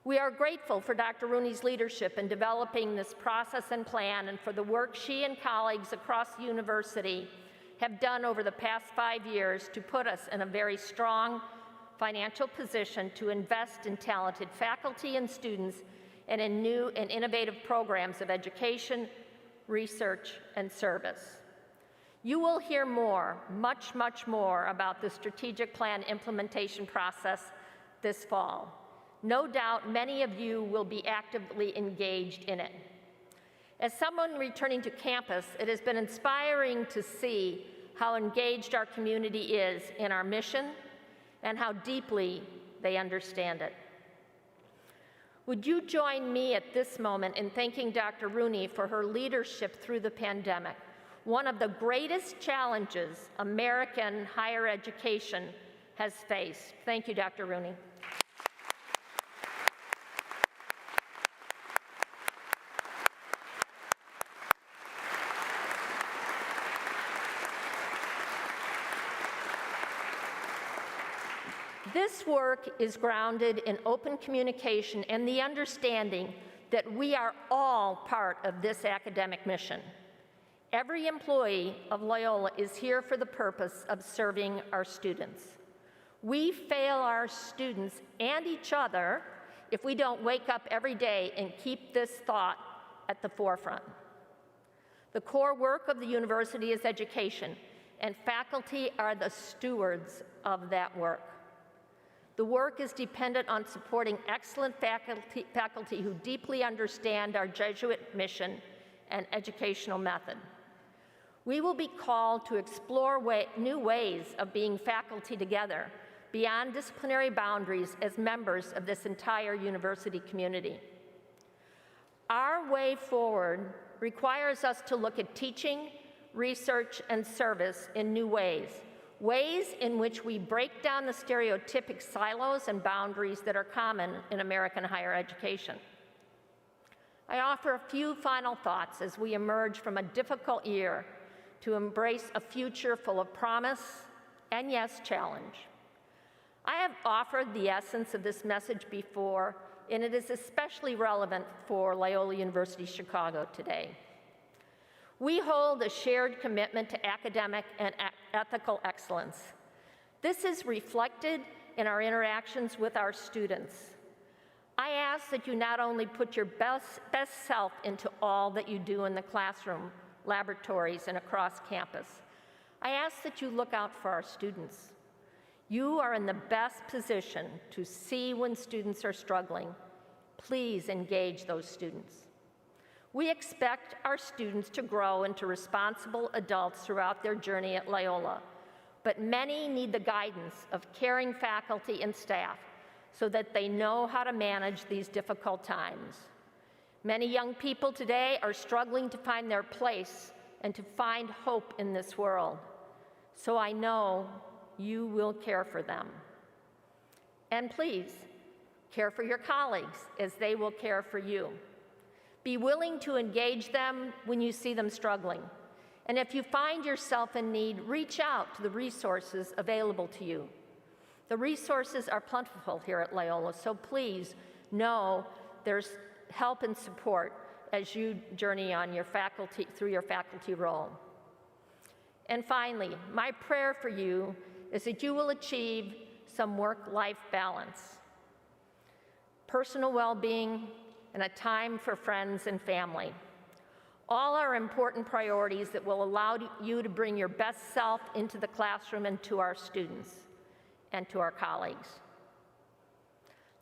We are grateful for Dr. Rooney's leadership in developing this process and plan and for the work she and colleagues across the university have done over the past 5 years to put us in a very strong financial position to invest in talented faculty and students and in new and innovative programs of education, research, and service. You will hear more, much, much more about the strategic plan implementation process this fall. No doubt many of you will be actively engaged in it. As someone returning to campus, it has been inspiring to see how engaged our community is in our mission and how deeply they understand it. Would you join me at this moment in thanking Dr. Rooney for her leadership through the pandemic, one of the greatest challenges American higher education has faced? Thank you, Dr. Rooney. This work is grounded in open communication and the understanding that we are all part of this academic mission. Every employee of Loyola is here for the purpose of serving our students. We fail our students and each other if we don't wake up every day and keep this thought at the forefront. The core work of the university is education, and faculty are the stewards of that work. The work is dependent on supporting excellent faculty who deeply understand our Jesuit mission and educational method. We will be called to explore new ways of being faculty together beyond disciplinary boundaries as members of this entire university community. Our way forward requires us to look at teaching, research, and service in new ways, ways in which we break down the stereotypic silos and boundaries that are common in American higher education. I offer a few final thoughts as we emerge from a difficult year to embrace a future full of promise and, yes, challenge. I have offered the essence of this message before, and it is especially relevant for Loyola University Chicago today. We hold a shared commitment to academic and ethical excellence. This is reflected in our interactions with our students. I ask that you not only put your best self into all that you do in the classroom, laboratories, and across campus. I ask that you look out for our students. You are in the best position to see when students are struggling. Please engage those students. We expect our students to grow into responsible adults throughout their journey at Loyola, but many need the guidance of caring faculty and staff so that they know how to manage these difficult times. Many young people today are struggling to find their place and to find hope in this world. So I know you will care for them. And please, care for your colleagues as they will care for you. Be willing to engage them when you see them struggling. And if you find yourself in need, reach out to the resources available to you. The resources are plentiful here at Loyola, so please know there's help and support as you journey on through your faculty role. And finally, my prayer for you is that you will achieve some work-life balance, personal well-being, and a time for friends and family. All are important priorities that will allow you to bring your best self into the classroom and to our students and to our colleagues.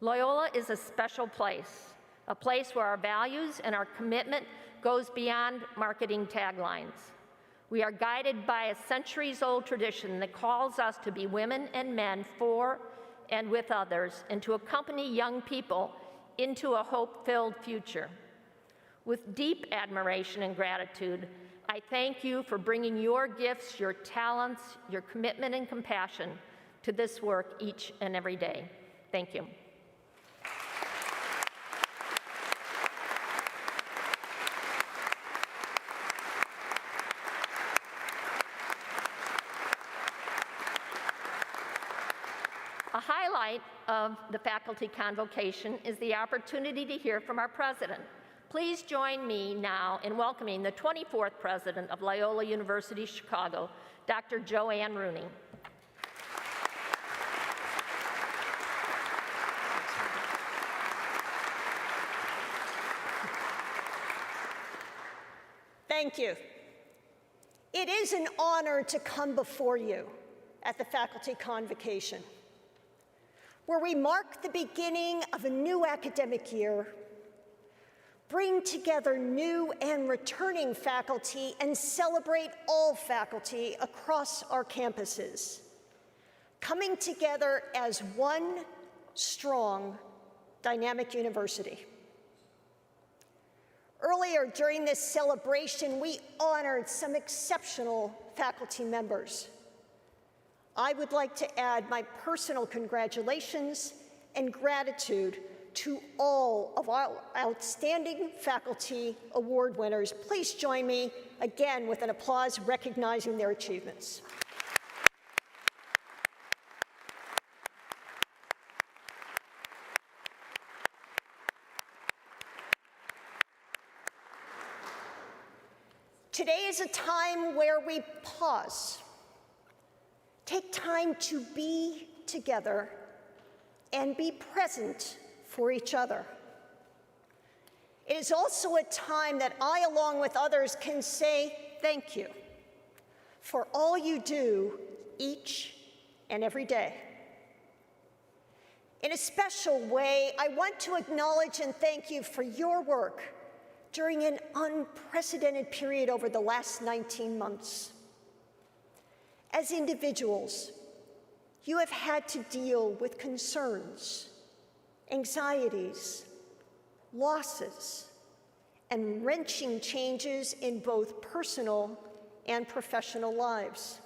Loyola is a special place, a place where our values and our commitment goes beyond marketing taglines. We are guided by a centuries-old tradition that calls us to be women and men for and with others, and to accompany young people into a hope-filled future. With deep admiration and gratitude, I thank you for bringing your gifts, your talents, your commitment and compassion to this work each and every day. Thank you. A highlight of the faculty convocation is the opportunity to hear from our president. Please join me now in welcoming the 24th president of Loyola University Chicago, Dr. Joanne Rooney. Thank you. It is an honor to come before you at the faculty convocation, where we mark the beginning of a new academic year, bring together new and returning faculty, and celebrate all faculty across our campuses, coming together as one strong, dynamic university. Earlier during this celebration, we honored some exceptional faculty members. I would like to add my personal congratulations and gratitude to all of our outstanding faculty award winners. Please join me again with an applause recognizing their achievements. Today is a time where we pause, take time to be together, and be present for each other. It is also a time that I, along with others, can say thank you for all you do each and every day. In a special way, I want to acknowledge and thank you for your work during an unprecedented period over the last 19 months. As individuals, you have had to deal with concerns, anxieties, losses, and wrenching changes in both personal and professional lives.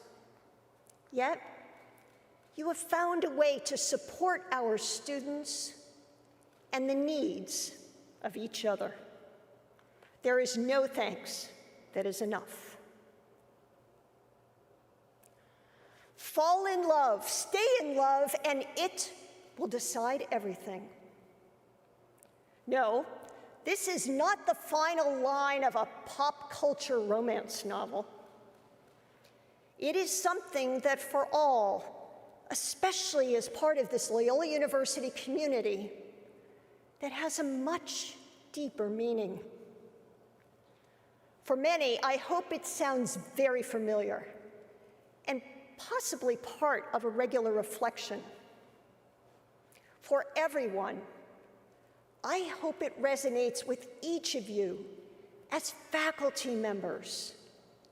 Yet, you have found a way to support our students and the needs of each other. There is no thanks that is enough. Fall in love, stay in love, and it will decide everything. No, this is not the final line of a pop culture romance novel. It is something that for all, especially as part of this Loyola University community, that has a much deeper meaning. For many, I hope it sounds very familiar and possibly part of a regular reflection. For everyone, I hope it resonates with each of you as faculty members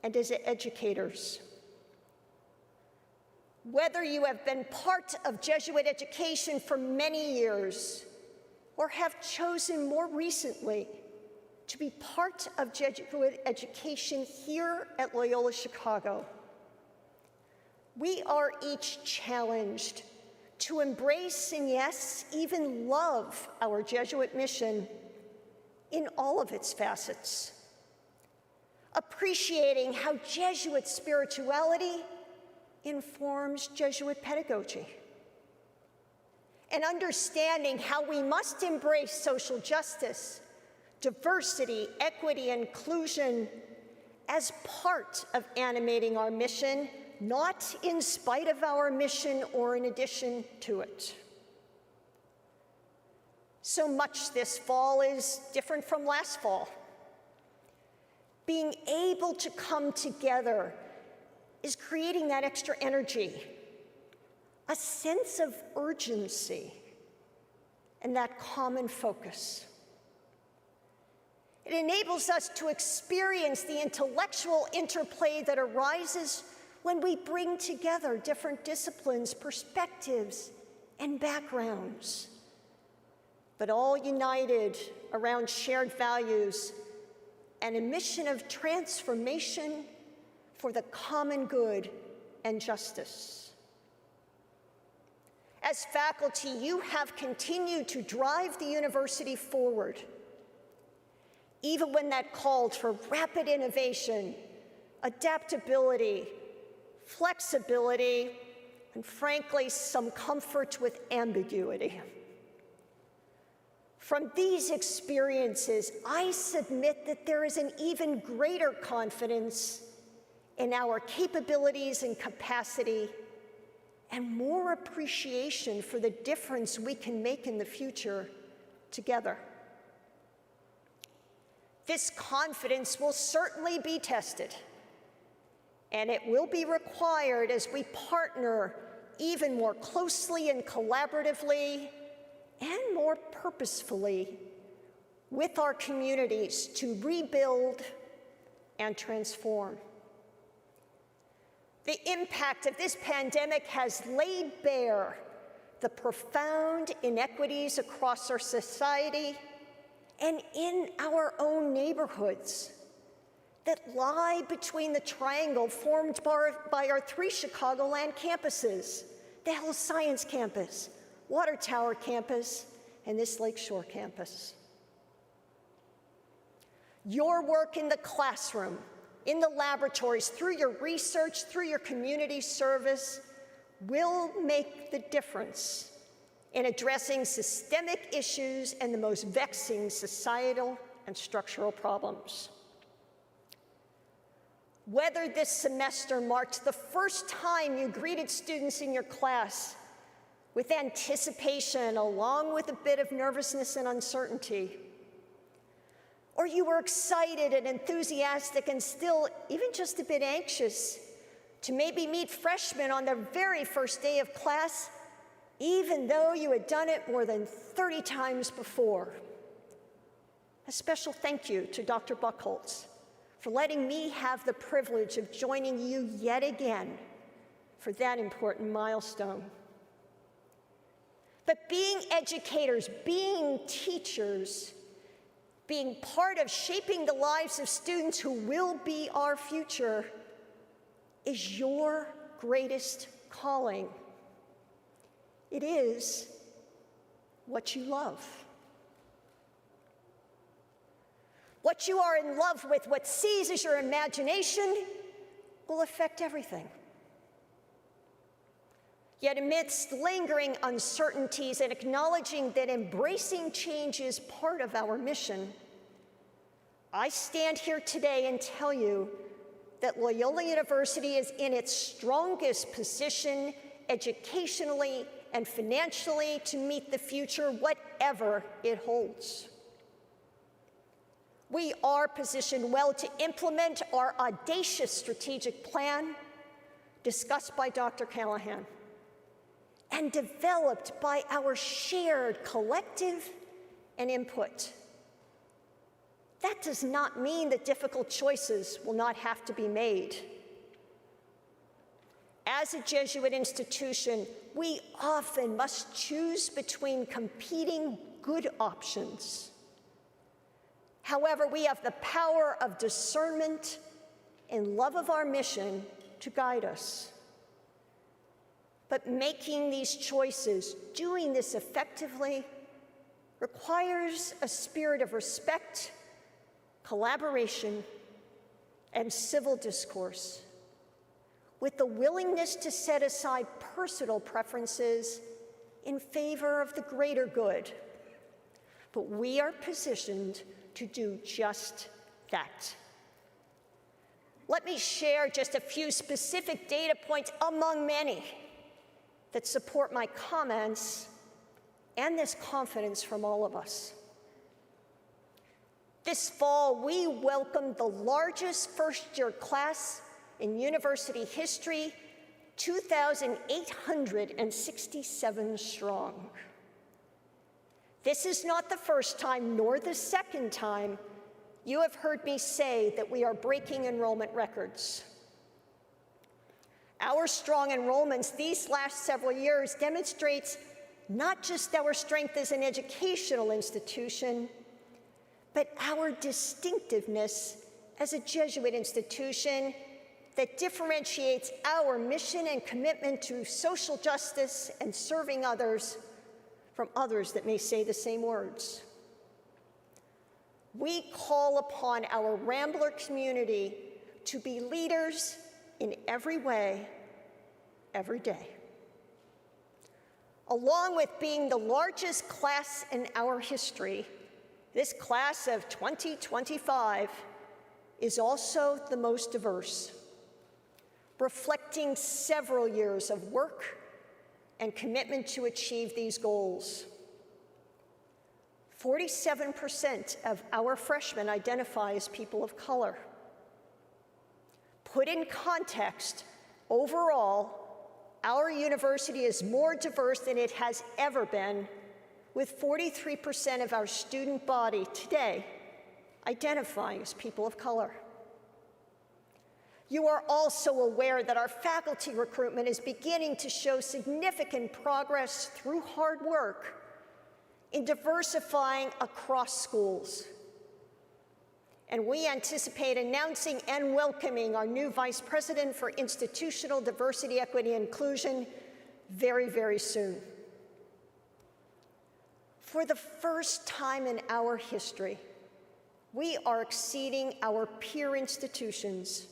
and as educators. Whether you have been part of Jesuit education for many years or have chosen more recently to be part of Jesuit education here at Loyola Chicago, we are each challenged to embrace and, yes, even love our Jesuit mission in all of its facets, appreciating how Jesuit spirituality informs Jesuit pedagogy, and understanding how we must embrace social justice, diversity, equity, and inclusion as part of animating our mission, not in spite of our mission or in addition to it. So much this fall is different from last fall. Being able to come together is creating that extra energy, a sense of urgency, and that common focus. It enables us to experience the intellectual interplay that arises when we bring together different disciplines, perspectives, and backgrounds, but all united around shared values and a mission of transformation for the common good and justice. As faculty, you have continued to drive the university forward, even when that called for rapid innovation, adaptability, flexibility, and frankly, some comfort with ambiguity. From these experiences, I submit that there is an even greater confidence in our capabilities and capacity, and more appreciation for the difference we can make in the future together. This confidence will certainly be tested, and it will be required as we partner even more closely and collaboratively and more purposefully with our communities to rebuild and transform. The impact of this pandemic has laid bare the profound inequities across our society and in our own neighborhoods that lie between the triangle formed by our 3 Chicagoland campuses, the Health Science Campus, Water Tower Campus, and this Lakeshore Campus. Your work in the classroom, in the laboratories, through your research, through your community service, will make the difference in addressing systemic issues and the most vexing societal and structural problems. Whether this semester marked the first time you greeted students in your class with anticipation along with a bit of nervousness and uncertainty, or you were excited and enthusiastic and still even just a bit anxious to maybe meet freshmen on their very first day of class, even though you had done it more than 30 times before. A special thank you to Dr. Buchholz for letting me have the privilege of joining you yet again for that important milestone. But being educators, being teachers, being part of shaping the lives of students who will be our future is your greatest calling. It is what you love. What you are in love with, what seizes your imagination, will affect everything. Yet amidst lingering uncertainties and acknowledging that embracing change is part of our mission, I stand here today and tell you that Loyola University is in its strongest position educationally and financially to meet the future, whatever it holds. We are positioned well to implement our audacious strategic plan discussed by Dr. Callahan and developed by our shared collective and input. That does not mean that difficult choices will not have to be made. As a Jesuit institution, we often must choose between competing good options. However, we have the power of discernment and love of our mission to guide us. But making these choices, doing this effectively, requires a spirit of respect, collaboration, and civil discourse, with the willingness to set aside personal preferences in favor of the greater good. But we are positioned to do just that. Let me share just a few specific data points among many that support my comments and this confidence from all of us. This fall, we welcomed the largest first-year class in university history, 2,867 strong. This is not the first time, nor the second time, you have heard me say that we are breaking enrollment records. Our strong enrollments these last several years demonstrates not just our strength as an educational institution, but our distinctiveness as a Jesuit institution that differentiates our mission and commitment to social justice and serving others from others that may say the same words. We call upon our Rambler community to be leaders in every way, every day. Along with being the largest class in our history, this class of 2025 is also the most diverse, reflecting several years of work and commitment to achieve these goals. 47% of our freshmen identify as people of color. Put in context, overall, our university is more diverse than it has ever been, with 43% of our student body today identifying as people of color. You are also aware that our faculty recruitment is beginning to show significant progress through hard work in diversifying across schools. And we anticipate announcing and welcoming our new Vice President for Institutional Diversity, Equity, and Inclusion very, very soon. For the first time in our history, we are exceeding our peer institutions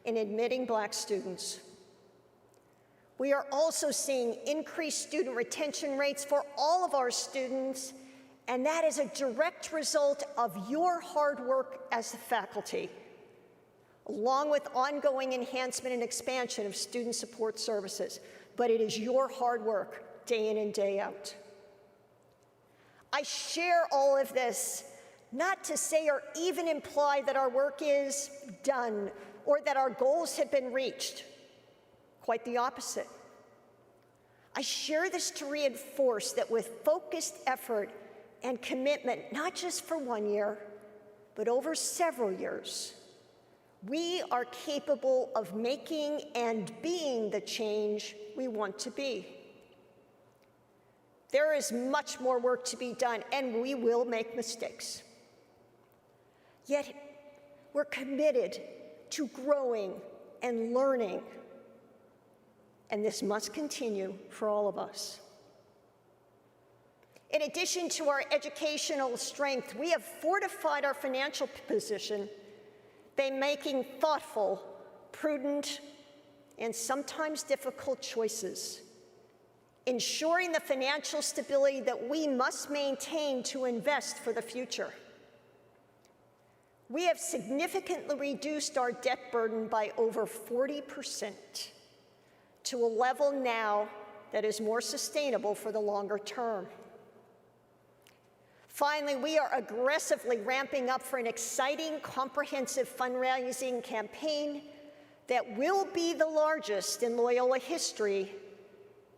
in admitting Black students. We are also seeing increased student retention rates for all of our students, and that is a direct result of your hard work as the faculty, along with ongoing enhancement and expansion of student support services. But it is your hard work, day in and day out. I share all of this not to say or even imply that our work is done or that our goals have been reached. Quite the opposite. I share this to reinforce that with focused effort and commitment, not just for 1 year, but over several years, we are capable of making and being the change we want to be. There is much more work to be done, and we will make mistakes. Yet, we're committed to growing and learning, and this must continue for all of us. In addition to our educational strength, we have fortified our financial position by making thoughtful, prudent, and sometimes difficult choices, ensuring the financial stability that we must maintain to invest for the future. We have significantly reduced our debt burden by over 40% to a level now that is more sustainable for the longer term. Finally, we are aggressively ramping up for an exciting, comprehensive fundraising campaign that will be the largest in Loyola history,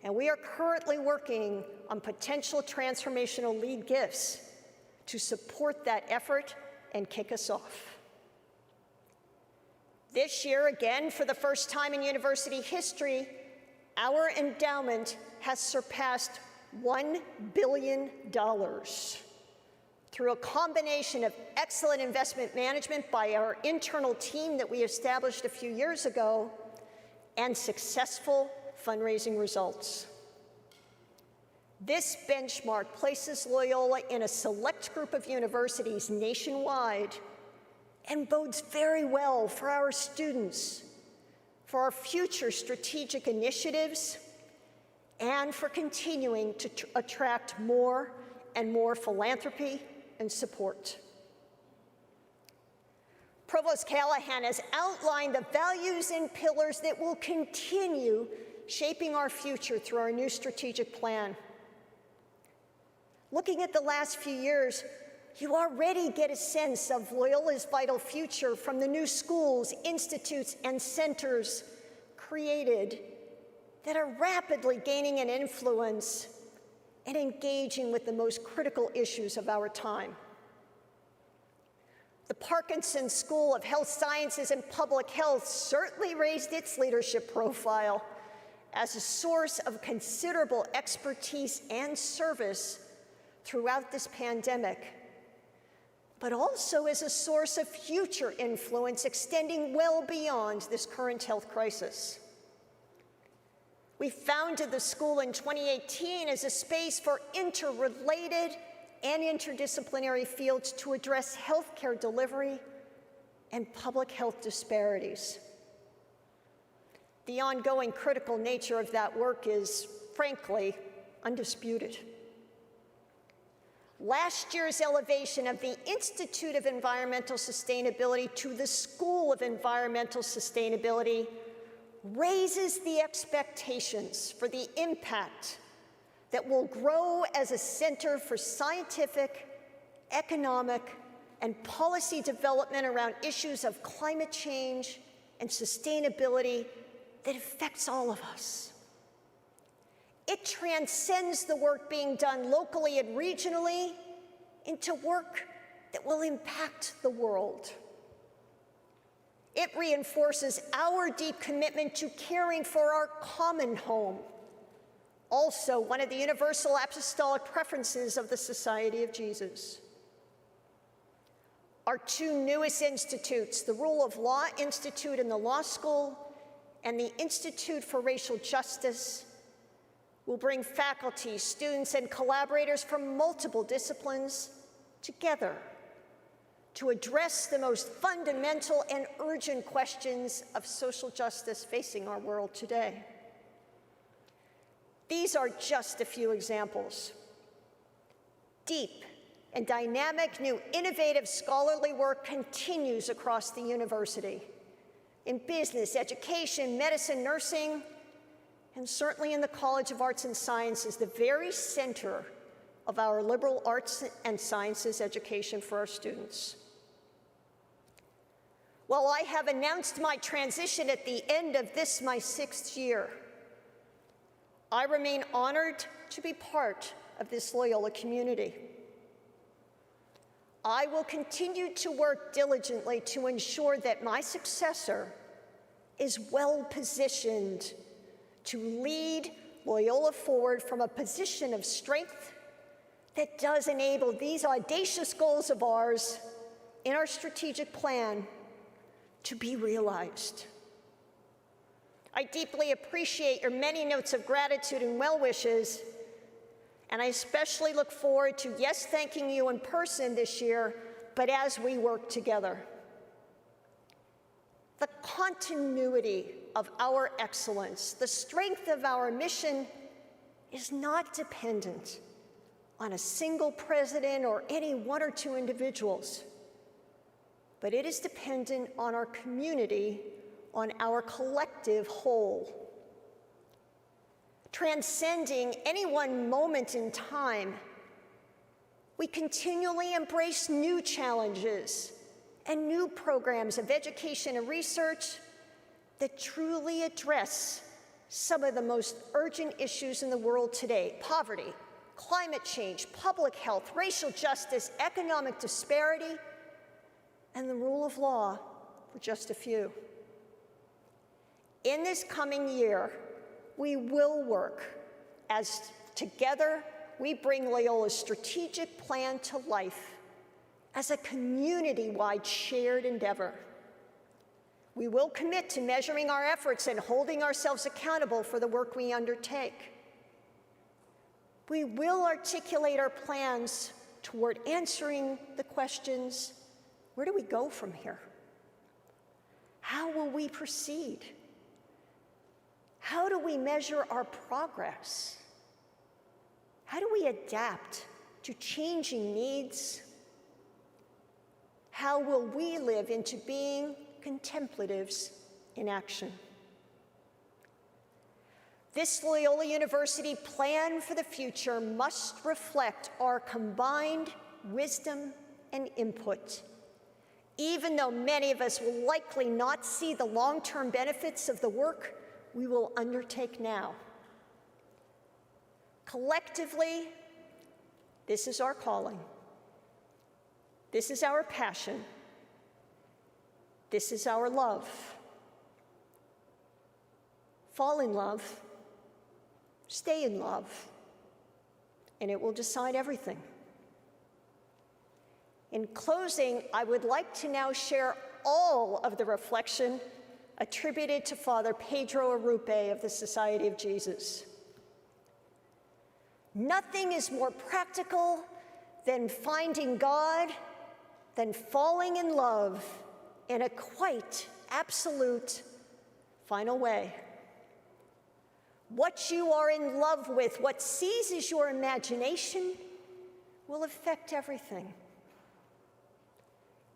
and we are currently working on potential transformational lead gifts to support that effort and kick us off. This year, again, for the first time in university history, our endowment has surpassed $1 billion through a combination of excellent investment management by our internal team that we established a few years ago and successful fundraising results. This benchmark places Loyola in a select group of universities nationwide and bodes very well for our students, for our future strategic initiatives, and for continuing to attract more and more philanthropy and support. Provost Callahan has outlined the values and pillars that will continue shaping our future through our new strategic plan. Looking at the last few years, you already get a sense of Loyola's vital future from the new schools, institutes, and centers created that are rapidly gaining an influence and engaging with the most critical issues of our time. The Parkinson School of Health Sciences and Public Health certainly raised its leadership profile as a source of considerable expertise and service throughout this pandemic, but also as a source of future influence extending well beyond this current health crisis. We founded the school in 2018 as a space for interrelated and interdisciplinary fields to address healthcare delivery and public health disparities. The ongoing critical nature of that work is, frankly, undisputed. Last year's elevation of the Institute of Environmental Sustainability to the School of Environmental Sustainability raises the expectations for the impact that will grow as a center for scientific, economic, and policy development around issues of climate change and sustainability that affects all of us. It transcends the work being done locally and regionally into work that will impact the world. It reinforces our deep commitment to caring for our common home, also one of the universal apostolic preferences of the Society of Jesus. Our two newest institutes, the Rule of Law Institute in the Law School and the Institute for Racial Justice, will bring faculty, students, and collaborators from multiple disciplines together to address the most fundamental and urgent questions of social justice facing our world today. These are just a few examples. Deep and dynamic, new, innovative scholarly work continues across the university in business, education, medicine, nursing, and certainly in the College of Arts and Sciences, the very center of our liberal arts and sciences education for our students. While I have announced my transition at the end of this, my 6th year, I remain honored to be part of this Loyola community. I will continue to work diligently to ensure that my successor is well positioned to lead Loyola forward from a position of strength that does enable these audacious goals of ours in our strategic plan to be realized. I deeply appreciate your many notes of gratitude and well wishes, and I especially look forward to, yes, thanking you in person this year, but as we work together. The continuity of our excellence, the strength of our mission is not dependent on a single president or any one or two individuals, but it is dependent on our community, on our collective whole. Transcending any one moment in time, we continually embrace new challenges and new programs of education and research that truly address some of the most urgent issues in the world today: poverty, climate change, public health, racial justice, economic disparity, and the rule of law, for just a few. In this coming year, we will work as together we bring Loyola's strategic plan to life as a community-wide shared endeavor. We will commit to measuring our efforts and holding ourselves accountable for the work we undertake. We will articulate our plans toward answering the questions: where do we go from here? How will we proceed? How do we measure our progress? How do we adapt to changing needs? How will we live into being contemplatives in action? This Loyola University plan for the future must reflect our combined wisdom and input, even though many of us will likely not see the long-term benefits of the work we will undertake now. Collectively, this is our calling. This is our passion. This is our love. Fall in love, stay in love, and it will decide everything. In closing, I would like to now share all of the reflection attributed to Father Pedro Arrupe of the Society of Jesus. Nothing is more practical than finding God, than falling in love in a quite absolute final way. What you are in love with, what seizes your imagination, will affect everything.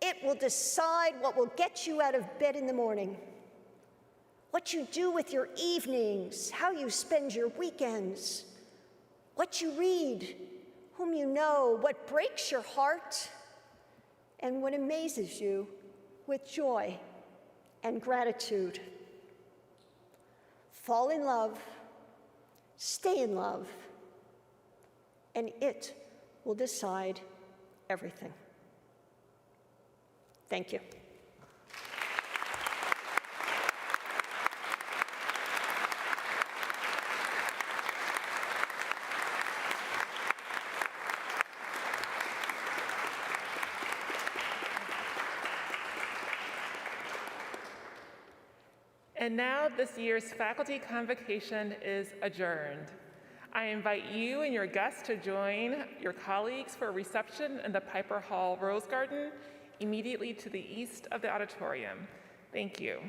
It will decide what will get you out of bed in the morning, what you do with your evenings, how you spend your weekends, what you read, whom you know, what breaks your heart, and what amazes you with joy and gratitude. Fall in love, stay in love, and it will decide everything. Thank you. And now this year's faculty convocation is adjourned. I invite you and your guests to join your colleagues for a reception in the Piper Hall Rose Garden immediately to the east of the auditorium. Thank you.